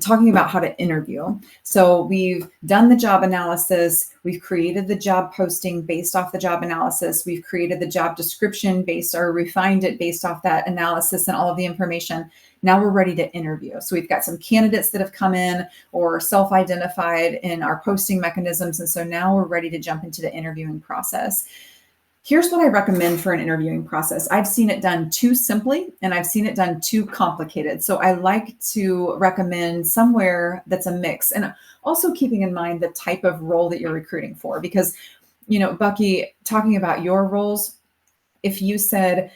talking about how to interview. So we've done the job analysis. We've created the job posting based off the job analysis. We've created the job description refined it based off that analysis and all of the information. Now we're ready to interview. So we've got some candidates that have come in or self-identified in our posting mechanisms. And so now we're ready to jump into the interviewing process. Here's what I recommend for an interviewing process. I've seen it done too simply and I've seen it done too complicated. So I like to recommend somewhere that's a mix, and also keeping in mind the type of role that you're recruiting for. Because, Bucky, talking about your roles, if you said,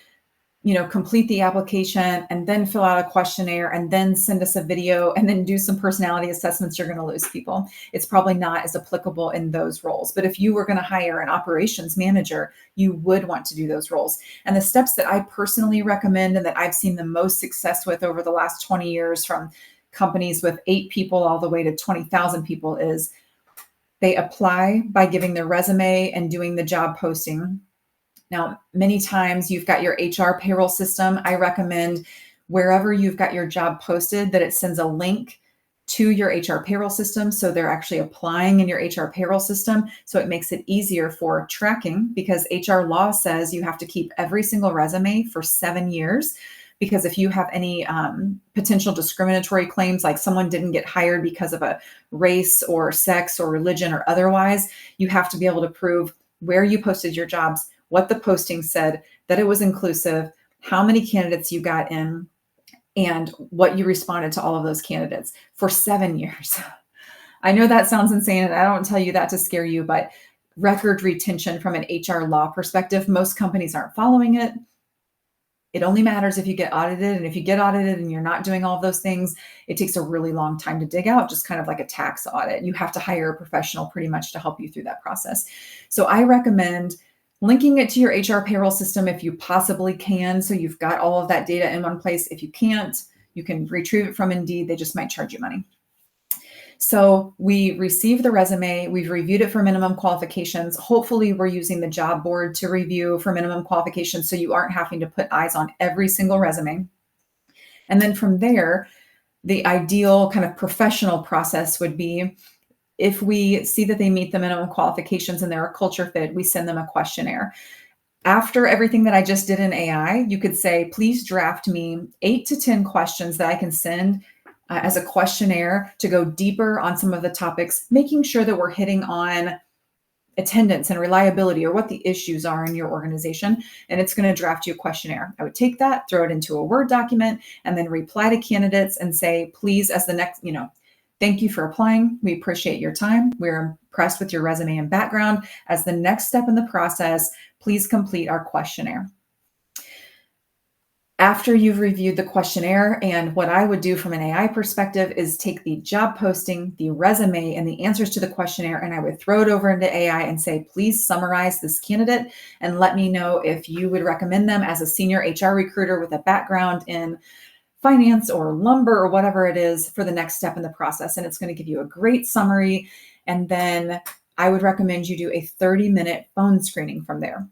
complete the application and then fill out a questionnaire and then send us a video and then do some personality assessments, you're going to lose people. It's probably not as applicable in those roles. But if you were going to hire an operations manager, you would want to do those roles. And the steps that I personally recommend and that I've seen the most success with over the last 20 years from companies with 8 people all the way to 20,000 people is they apply by giving their resume and doing the job posting. Now, many times you've got your HR payroll system. I recommend wherever you've got your job posted that it sends a link to your HR payroll system. So they're actually applying in your HR payroll system. So it makes it easier for tracking, because HR law says you have to keep every single resume for 7 years. Because if you have any potential discriminatory claims, like someone didn't get hired because of a race or sex or religion or otherwise, you have to be able to prove where you posted your jobs, what the posting said, that it was inclusive, how many candidates you got in, and what you responded to all of those candidates for 7 years. I know that sounds insane, and I don't tell you that to scare you, but record retention from an HR law perspective, most companies aren't following it. It only matters if you get audited. And if you get audited and you're not doing all of those things, it takes a really long time to dig out, just kind of like a tax audit. You have to hire a professional pretty much to help you through that process. So I recommend linking it to your HR payroll system if you possibly can. So you've got all of that data in one place. If you can't, you can retrieve it from Indeed. They just might charge you money. So we receive the resume, we've reviewed it for minimum qualifications. Hopefully we're using the job board to review for minimum qualifications so you aren't having to put eyes on every single resume. And then from there, the ideal kind of professional process would be, if we see that they meet the minimum qualifications and they're a culture fit, we send them a questionnaire. After everything that I just did in AI, you could say, please draft me 8 to 10 questions that I can send as a questionnaire to go deeper on some of the topics, making sure that we're hitting on attendance and reliability or what the issues are in your organization. And it's going to draft you a questionnaire. I would take that, throw it into a Word document, and then reply to candidates and say, please, as the next, thank you for applying. We appreciate your time. We're impressed with your resume and background. As the next step in the process, please complete our questionnaire. After you've reviewed the questionnaire, and what I would do from an AI perspective is take the job posting, the resume, and the answers to the questionnaire, and I would throw it over into AI and say, please summarize this candidate and let me know if you would recommend them as a senior HR recruiter with a background in finance or lumber or whatever it is for the next step in the process. And it's going to give you a great summary. And then I would recommend you do a 30-minute phone screening from there.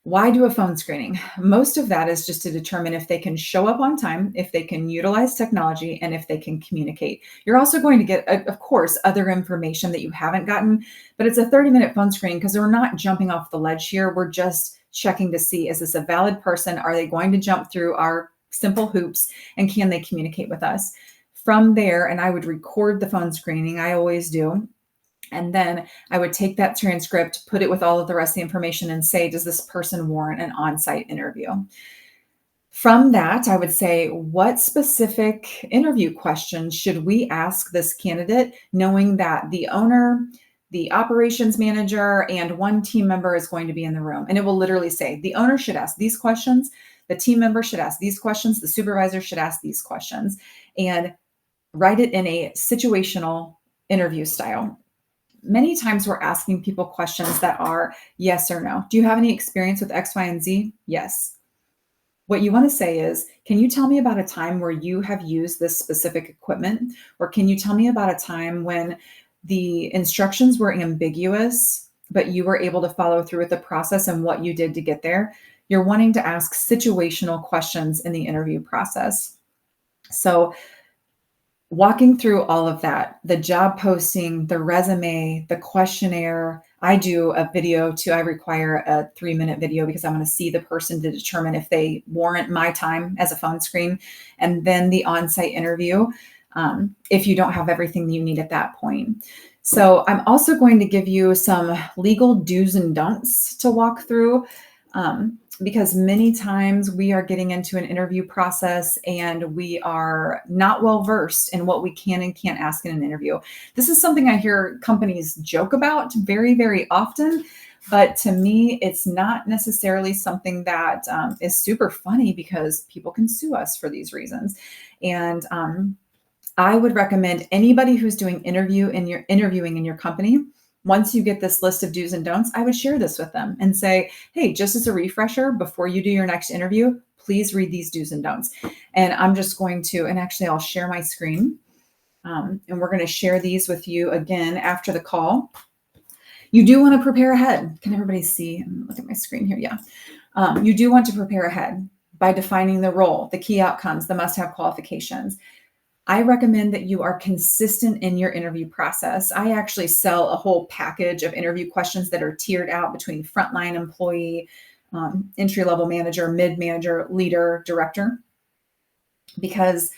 Why do a phone screening? Most of that is just to determine if they can show up on time, if they can utilize technology, and if they can communicate. You're also going to get, of course, other information that you haven't gotten, but it's a 30-minute phone screen because we're not jumping off the ledge here. We're just checking to see, is this a valid person? Are they going to jump through our simple hoops, and can they communicate with us? From there, and I would record the phone screening, I always do. And then I would take that transcript, put it with all of the rest of the information and say, does this person warrant an on-site interview? From that, I would say, what specific interview questions should we ask this candidate, knowing that the owner, the operations manager, and one team member is going to be in the room? And it will literally say, the owner should ask these questions, the team member should ask these questions, the supervisor should ask these questions, and write it in a situational interview style. Many times we're asking people questions that are yes or no. Do you have any experience with X, Y, and Z? Yes. What you want to say is, can you tell me about a time where you have used this specific equipment? Or can you tell me about a time when the instructions were ambiguous, but you were able to follow through with the process and what you did to get there? You're wanting to ask situational questions in the interview process. So walking through all of that, the job posting, the resume, the questionnaire, I do a video too. I require a 3-minute video because I want to see the person to determine if they warrant my time as a phone screen, and then the on-site interview if you don't have everything you need at that point. So I'm also going to give you some legal do's and don'ts to walk through. Because many times we are getting into an interview process and we are not well versed in what we can and can't ask in an interview. This is something I hear companies joke about very, very often, but to me, it's not necessarily something that is super funny because people can sue us for these reasons. And I would recommend anybody who's doing interviewing in your company, once you get this list of do's and don'ts, I would share this with them and say, hey, just as a refresher, before you do your next interview, please read these do's and don'ts. And I'm just going to, and actually I'll share my screen and we're going to share these with you again after the call. You do want to prepare ahead. Can everybody see? Look at my screen here. Yeah. You do want to prepare ahead by defining the role, the key outcomes, the must-have qualifications. I recommend that you are consistent in your interview process. I actually sell a whole package of interview questions that are tiered out between frontline employee, entry-level manager, mid-manager, leader, director, because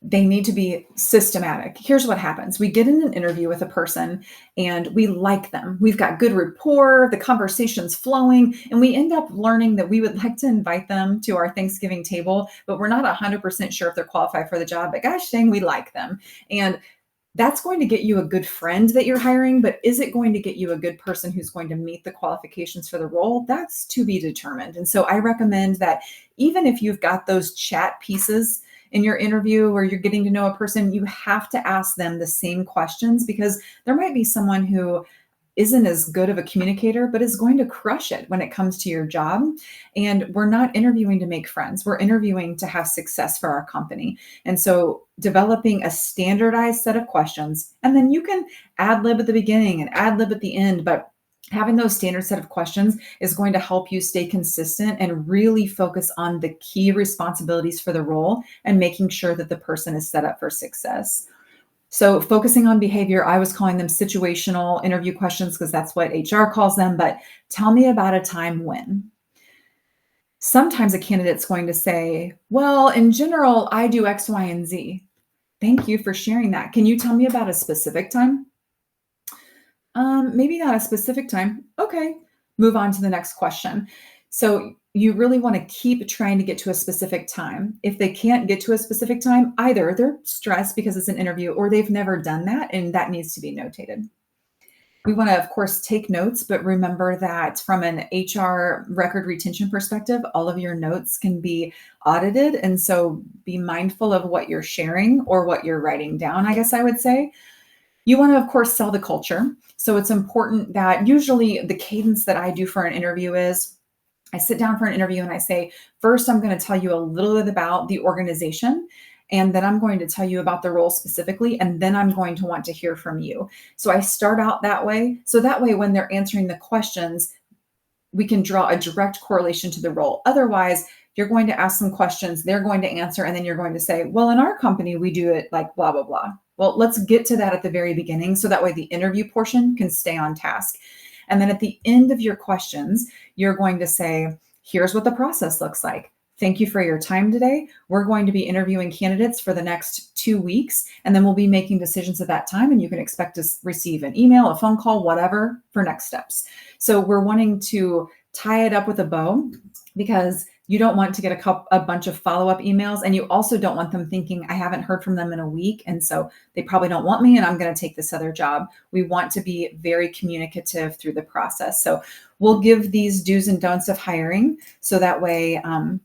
they need to be systematic. Here's what happens. We get in an interview with a person and we like them. We've got good rapport, the conversation's flowing, and we end up learning that we would like to invite them to our Thanksgiving table, but we're not 100% sure if they're qualified for the job, but gosh dang, we like them. And That's going to get you a good friend that you're hiring, but is it going to get you a good person who's going to meet the qualifications for the role? That's to be determined. And so I recommend that even if you've got those chat pieces in your interview where you're getting to know a person, you have to ask them the same questions, because there might be someone who isn't as good of a communicator, but is going to crush it when it comes to your job. And we're not interviewing to make friends. We're interviewing to have success for our company. And so developing a standardized set of questions, and then you can ad lib at the beginning and ad lib at the end, but having those standard set of questions is going to help you stay consistent and really focus on the key responsibilities for the role and making sure that the person is set up for success. So focusing on behavior, I was calling them situational interview questions because that's what HR calls them. But tell me about a time when. Sometimes a candidate's going to say, well, in general, I do X, Y, and Z. Thank you for sharing that. Can you tell me about a specific time? Maybe not a specific time. Okay, move on to the next question. So you really want to keep trying to get to a specific time. If they can't get to a specific time, either they're stressed because it's an interview or they've never done that, and that needs to be notated. We want to, of course, take notes, but remember that from an HR record retention perspective, all of your notes can be audited. And so be mindful of what you're sharing or what you're writing down, I guess I would say. You want to, of course, sell the culture. So it's important that usually the cadence that I do for an interview is I sit down for an interview and I say, first, I'm going to tell you a little bit about the organization, and then I'm going to tell you about the role specifically, and then I'm going to want to hear from you. So I start out that way. So that way, when they're answering the questions, we can draw a direct correlation to the role. Otherwise, you're going to ask some questions, they're going to answer, and then you're going to say, well, in our company, we do it like blah, blah, blah. Well, let's get to that at the very beginning. So that way the interview portion can stay on task. And then at the end of your questions, you're going to say, here's what the process looks like. Thank you for your time today. We're going to be interviewing candidates for the next 2 weeks, and then we'll be making decisions at that time. And you can expect to receive an email, a phone call, whatever for next steps. So we're wanting to tie it up with a bow because you don't want to get a bunch of follow-up emails, and you also don't want them thinking, I haven't heard from them in a week, and so they probably don't want me, and I'm going to take this other job. We want to be very communicative through the process. So we'll give these do's and don'ts of hiring so that way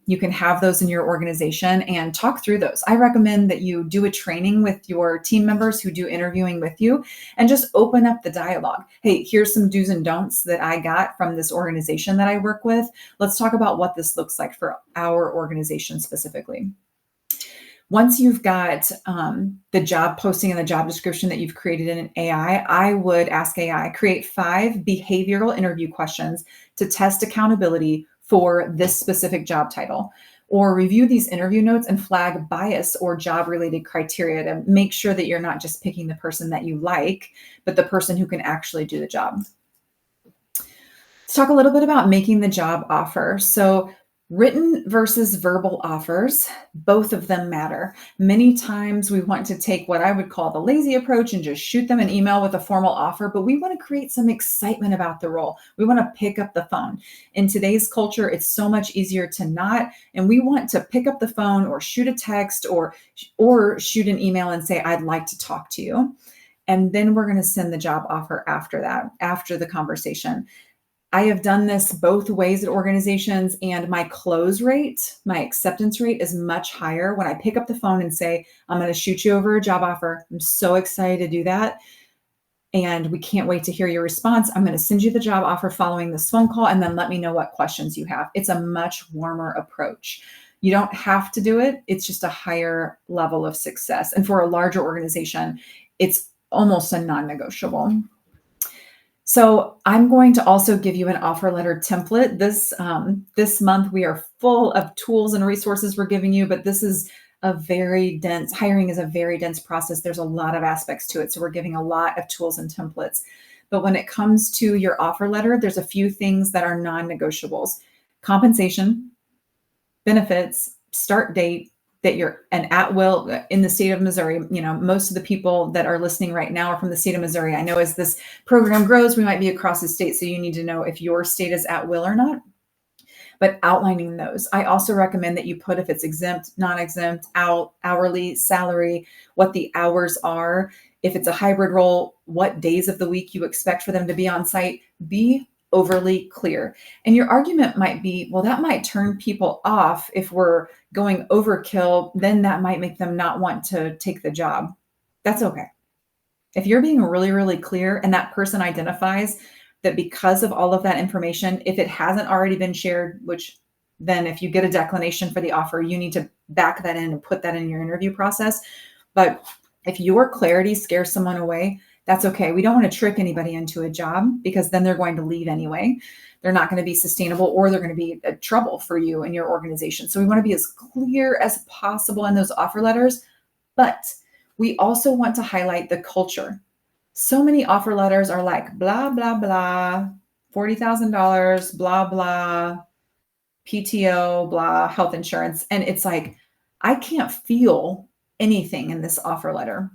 you can have those in your organization and talk through those. I recommend that you do a training with your team members who do interviewing with you and just open up the dialogue. Hey, here's some do's and don'ts that I got from this organization that I work with. Let's talk about what this looks like for our organization specifically. Once you've got the job posting and the job description that you've created in an AI, I would ask AI, create 5 behavioral interview questions to test accountability for this specific job title, or review these interview notes and flag bias or job-related criteria to make sure that you're not just picking the person that you like, but the person who can actually do the job. Let's talk a little bit about making the job offer. So written versus verbal offers, both of them matter. Many times we want to take what I would call the lazy approach and just shoot them an email with a formal offer, but we want to create some excitement about the role. We want to pick up the phone. In today's culture, it's so much easier to not, and we want to pick up the phone or shoot a text or shoot an email and say, I'd like to talk to you. And then we're going to send the job offer after that, after the conversation. I have done this both ways at organizations, and my close rate, my acceptance rate is much higher when I pick up the phone and say, I'm going to shoot you over a job offer. I'm so excited to do that. And we can't wait to hear your response. I'm going to send you the job offer following this phone call, and then let me know what questions you have. It's a much warmer approach. You don't have to do it. It's just a higher level of success. And for a larger organization, it's almost a non-negotiable. So I'm going to also give you an offer letter template. This month we are full of tools and resources we're giving you, but this is hiring is a very dense process. There's a lot of aspects to it. So we're giving a lot of tools and templates. But when it comes to your offer letter, there's a few things that are non-negotiables: compensation, benefits, start date, that you're an at-will in the state of Missouri. You know, most of the people that are listening right now are from the state of Missouri. I know as this program grows, we might be across the state, so you need to know if your state is at-will or not. But outlining those. I also recommend that you put if it's exempt, non-exempt, hourly, salary, what the hours are. If it's a hybrid role, what days of the week you expect for them to be on site. Be overly clear. And your argument might be, well, that might turn people off if we're going overkill, then that might make them not want to take the job. That's okay. If you're being really, really clear and that person identifies that because of all of that information, if it hasn't already been shared, which then if you get a declination for the offer, you need to back that in and put that in your interview process. But if your clarity scares someone away, that's okay. We don't want to trick anybody into a job because then they're going to leave anyway. They're not going to be sustainable, or they're going to be a trouble for you and your organization. So we want to be as clear as possible in those offer letters, but we also want to highlight the culture. So many offer letters are like blah, blah, blah, $40,000, blah, blah, PTO, blah, health insurance. And it's like, I can't feel anything in this offer letter.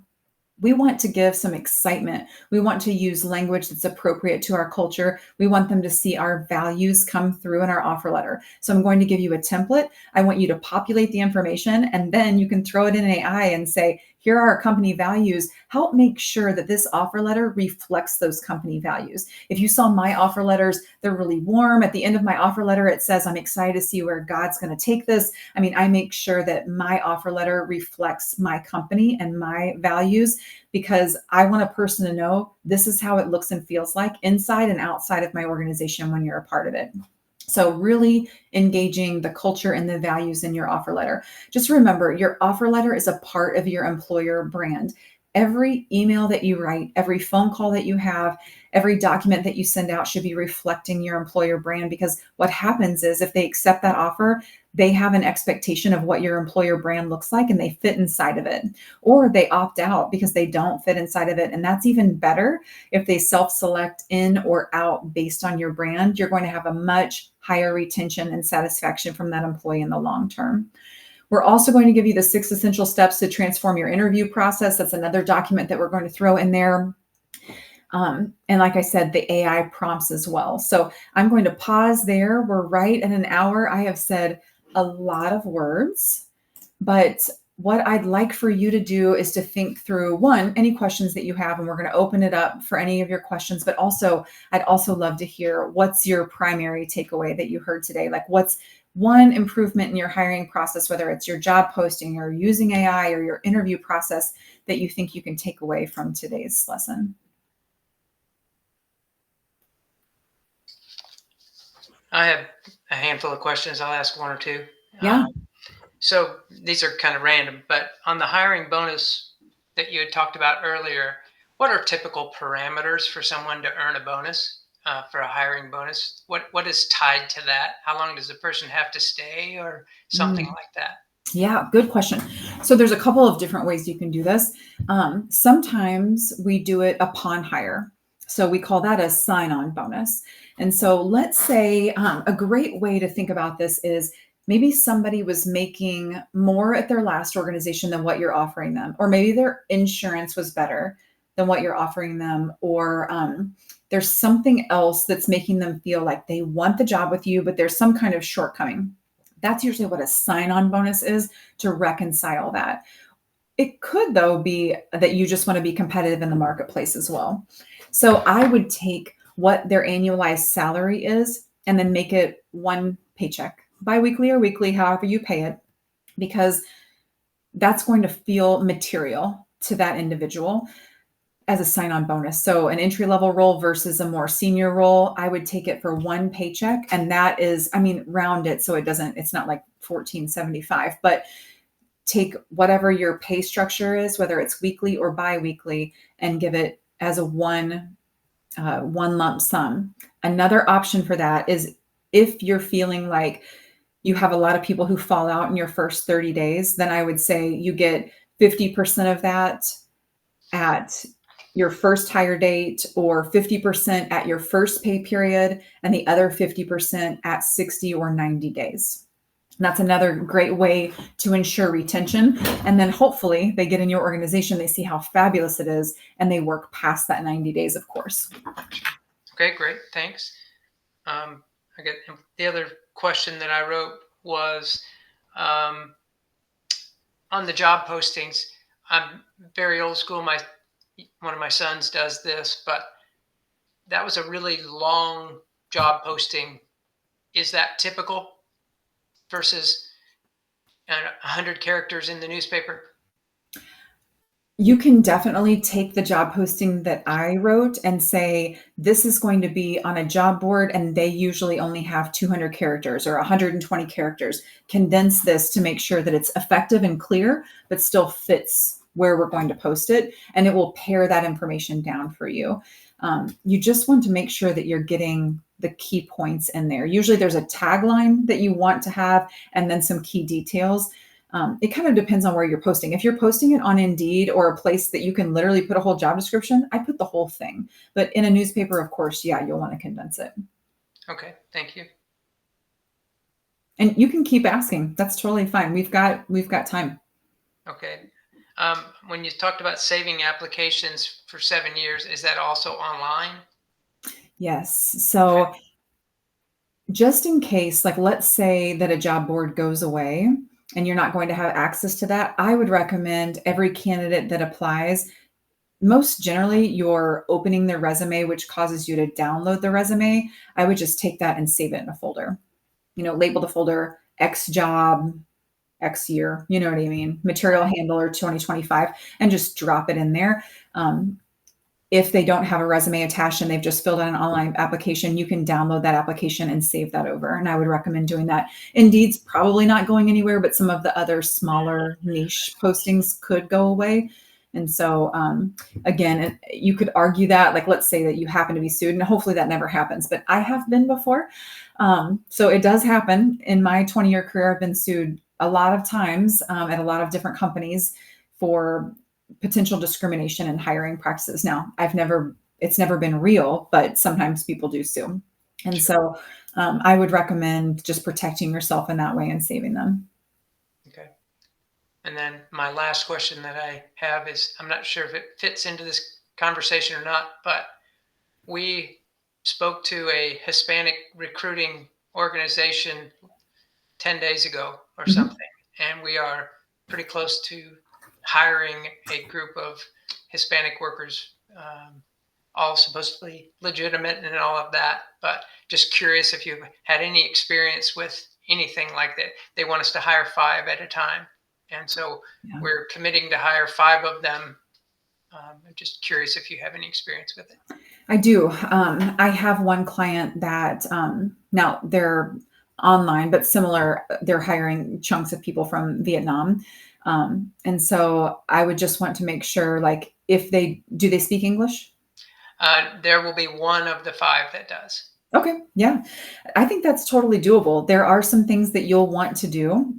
We want to give some excitement. We want to use language that's appropriate to our culture. We want them to see our values come through in our offer letter. So I'm going to give you a template. I want you to populate the information, and then you can throw it in AI and say, here are our company values. Help make sure that this offer letter reflects those company values. If you saw my offer letters, they're really warm. At the end of my offer letter, it says, I'm excited to see where God's going to take this. I mean, I make sure that my offer letter reflects my company and my values, because I want a person to know this is how it looks and feels like inside and outside of my organization when you're a part of it. So really engaging the culture and the values in your offer letter. Just remember, your offer letter is a part of your employer brand. Every email that you write, every phone call that you have, every document that you send out should be reflecting your employer brand, because what happens is if they accept that offer, they have an expectation of what your employer brand looks like and they fit inside of it, or they opt out because they don't fit inside of it. And that's even better. If they self-select in or out based on your brand, you're going to have a much higher retention and satisfaction from that employee in the long term. We're also going to give you the 6 essential steps to transform your interview process. That's another document that we're going to throw in there. And like I said, the AI prompts as well. So I'm going to pause there. We're right at an hour. I have said a lot of words, but what I'd like for you to do is to think through, one, any questions that you have, and we're going to open it up for any of your questions, but also I'd also love to hear what's your primary takeaway that you heard today. Like, what's one improvement in your hiring process, whether it's your job posting or using AI or your interview process, that you think you can take away from today's lesson? I have a handful of questions. I'll ask one or two. Yeah. So these are kind of random, but on the hiring bonus that you had talked about earlier, what are typical parameters for someone to earn a bonus, for a hiring bonus? What is tied to that? How long does a person have to stay or something like that? Yeah, good question. So there's a couple of different ways you can do this. Sometimes we do it upon hire. So we call that a sign-on bonus. And so let's say a great way to think about this is maybe somebody was making more at their last organization than what you're offering them, or maybe their insurance was better than what you're offering them, or there's something else that's making them feel like they want the job with you, but there's some kind of shortcoming. That's usually what a sign-on bonus is, to reconcile that. It could, though, be that you just want to be competitive in the marketplace as well. So I would take what their annualized salary is and then make it one paycheck, biweekly or weekly, however you pay it, because that's going to feel material to that individual as a sign-on bonus. So an entry-level role versus a more senior role, I would take it for one paycheck. And that is, round it so it's not like $14.75, but take whatever your pay structure is, whether it's weekly or biweekly, and give it as a one lump sum. Another option for that is if you're feeling like you have a lot of people who fall out in your first 30 days, then I would say you get 50% of that at your first hire date, or 50% at your first pay period, and the other 50% at 60 or 90 days. And that's another great way to ensure retention. And then hopefully they get in your organization, they see how fabulous it is, and they work past that 90 days, of course. Okay, great. Thanks. I get the other question that I wrote was on the job postings. I'm very old school. one of my sons does this, but that was a really long job posting. Is that typical versus 100 characters in the newspaper? You can definitely take the job posting that I wrote and say, this is going to be on a job board, and they usually only have 200 characters or 120 characters. Condense this to make sure that it's effective and clear, but still fits where we're going to post it. And it will pare that information down for you. You just want to make sure that you're getting the key points in there. Usually there's a tagline that you want to have, and then some key details. It kind of depends on where you're posting. If you're posting it on Indeed or a place that you can literally put a whole job description, I put the whole thing. But in a newspaper, of course, yeah, you'll want to condense it. Okay, thank you. And you can keep asking. That's totally fine. We've got time. Okay. When you talked about saving applications for 7 years, is that also online? Yes. So just in case, like let's say that a job board goes away and you're not going to have access to that, I would recommend every candidate that applies, most generally you're opening their resume, which causes you to download the resume. I would just take that and save it in a folder, label the folder X job, X year, you know what I mean? Material handler 2025, and just drop it in there. If they don't have a resume attached and they've just filled out an online application, you can download that application and save that over. And I would recommend doing that. Indeed's probably not going anywhere, but some of the other smaller niche postings could go away. And so, again, you could argue that, like, let's say that you happen to be sued, and hopefully that never happens, but I have been before. So it does happen. In my 20-year career, I've been sued a lot of times at a lot of different companies for potential discrimination in hiring practices. Now, it's never been real, but sometimes people do sue. And so I would recommend just protecting yourself in that way and saving them. Okay. And then my last question that I have is, I'm not sure if it fits into this conversation or not, but we spoke to a Hispanic recruiting organization 10 days ago or something, and we are pretty close to hiring a group of Hispanic workers, all supposedly legitimate and all of that, but just curious if you've had any experience with anything like that. They want us to hire 5 at a time. And so we're committing to hire 5 of them. I'm just curious if you have any experience with it. I do. I have one client that now they're online, but similar, they're hiring chunks of people from Vietnam. And so I would just want to make sure, like, do they speak English? There will be one of the 5 that does. Okay. Yeah. I think that's totally doable. There are some things that you'll want to do,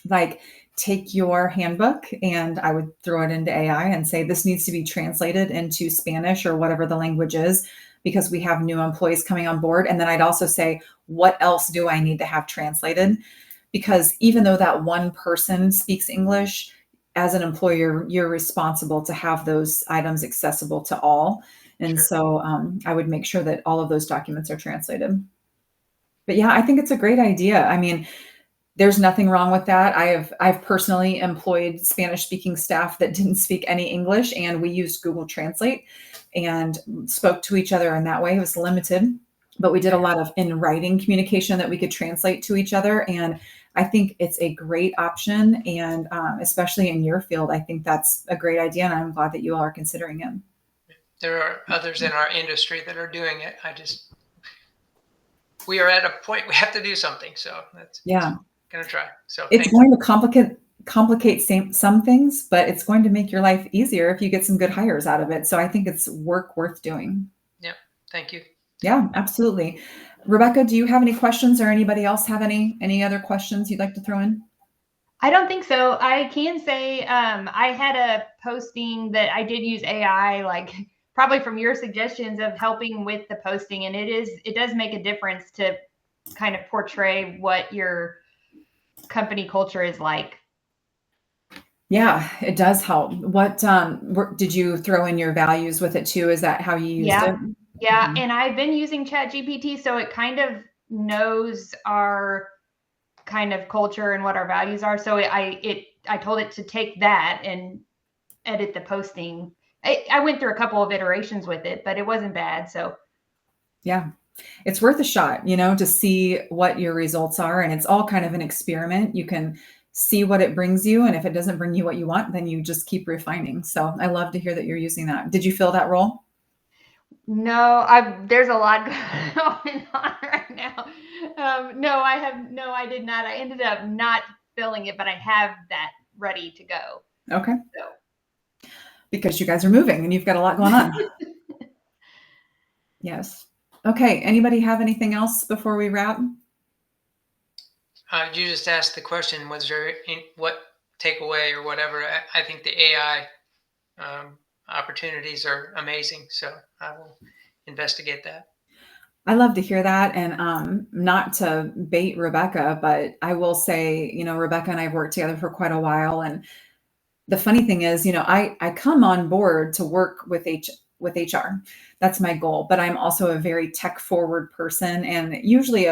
like take your handbook, and I would throw it into AI and say, this needs to be translated into Spanish or whatever the language is, because we have new employees coming on board. And then I'd also say, what else do I need to have translated? Because even though that one person speaks English, as an employer, you're responsible to have those items accessible to all. And so I would make sure that all of those documents are translated. But yeah, I think it's a great idea. I mean, there's nothing wrong with that. I've personally employed Spanish speaking staff that didn't speak any English, and we used Google Translate and spoke to each other in that way. It was limited, but we did a lot of in writing communication that we could translate to each other. And I think it's a great option. And especially in your field, I think that's a great idea. And I'm glad that you all are considering it. There are others in our industry that are doing it. We are at a point we have to do something. So that's going to try. So it's going to complicate some things, but it's going to make your life easier if you get some good hires out of it. So I think it's work worth doing. Yeah. Thank you. Yeah, absolutely. Rebecca, do you have any questions, or anybody else have any other questions you'd like to throw in? I don't think so. I can say I had a posting that I did use AI, like probably from your suggestions of helping with the posting. And it does make a difference to kind of portray what your company culture is like. Yeah, it does help. What did you throw in your values with it too? Is that how you used it? Yeah. Mm-hmm. And I've been using ChatGPT, so it kind of knows our kind of culture and what our values are. So I told it to take that and edit the posting I went through a couple of iterations with it, but it wasn't bad. So yeah, it's worth a shot, to see what your results are. And it's all kind of an experiment. You can see what it brings you. And if it doesn't bring you what you want, then you just keep refining. So I love to hear that you're using that. Did you fill that role? No, there's a lot going on right now. No, I did not. I ended up not filling it, but I have that ready to go. Okay. So. Because you guys are moving and you've got a lot going on. Yes. Okay. Anybody have anything else before we wrap? You just asked the question, was there what takeaway or whatever? I think the AI opportunities are amazing. So I will investigate that. I love to hear that. And not to bait Rebecca, but I will say, Rebecca and I have worked together for quite a while. And the funny thing is, I come on board to work with HR. That's my goal. But I'm also a very tech forward person, and usually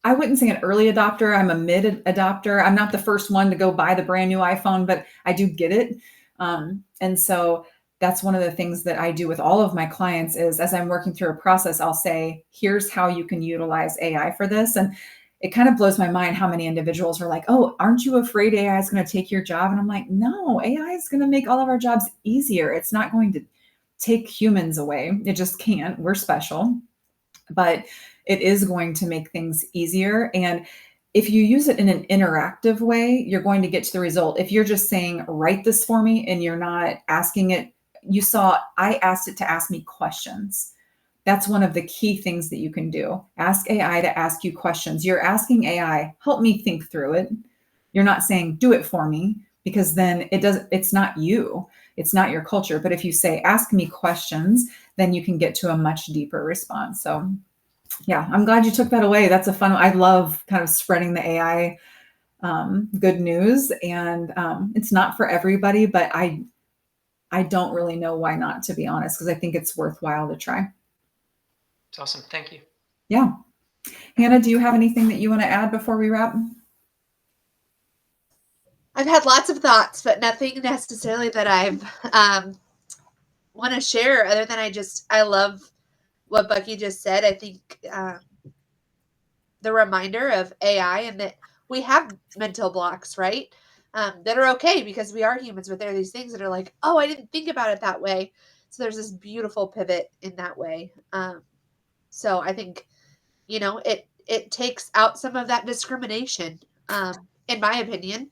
I wouldn't say an early adopter. I'm a mid adopter. I'm not the first one to go buy the brand new iPhone, but I do get it. And so that's one of the things that I do with all of my clients is, as I'm working through a process, I'll say, here's how you can utilize AI for this. And it kind of blows my mind how many individuals are like, oh, aren't you afraid AI is going to take your job? And I'm like, no, AI is going to make all of our jobs easier. It's not going to take humans away. It just can't. We're special. But it is going to make things easier. And if you use it in an interactive way, you're going to get to the result. If you're just saying, write this for me, and you're not asking it, I asked it to ask me questions. That's one of the key things that you can do. Ask AI to ask you questions. You're asking AI, help me think through it. You're not saying, do it for me, because then it's not you. It's not your culture. But if you say, ask me questions, then you can get to a much deeper response. So yeah, I'm glad you took that away. That's a fun one. I love kind of spreading the AI good news. And it's not for everybody, but I don't really know why not, to be honest, because I think it's worthwhile to try. It's awesome. Thank you. Yeah. Hannah, do you have anything that you want to add before we wrap? I've had lots of thoughts, but nothing necessarily that I've want to share other than I love what Bucky just said. I think the reminder of AI and that we have mental blocks, right? That are okay because we are humans, but there are these things that are like, oh, I didn't think about it that way. So there's this beautiful pivot in that way. So I think, it takes out some of that discrimination, in my opinion,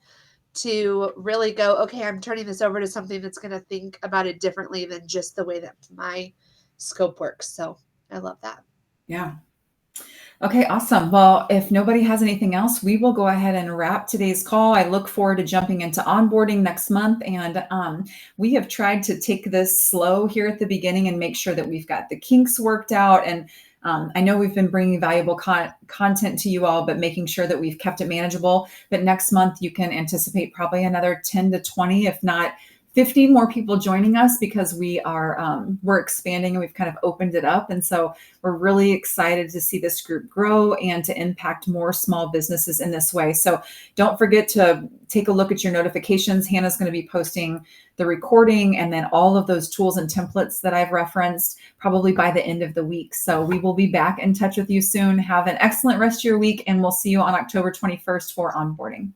to really go, okay, I'm turning this over to something that's going to think about it differently than just the way that my scope works. So I love that. Yeah. Okay, awesome. Well, if nobody has anything else, we will go ahead and wrap today's call. I look forward to jumping into onboarding next month. And we have tried to take this slow here at the beginning and make sure that we've got the kinks worked out. And I know we've been bringing valuable content to you all, but making sure that we've kept it manageable. But next month, you can anticipate probably another 10 to 20, if not 15 more people joining us, because we're expanding and we've kind of opened it up. And so we're really excited to see this group grow and to impact more small businesses in this way. So don't forget to take a look at your notifications. Hannah's going to be posting the recording and then all of those tools and templates that I've referenced probably by the end of the week. So we will be back in touch with you soon. Have an excellent rest of your week, and we'll see you on October 21st for onboarding.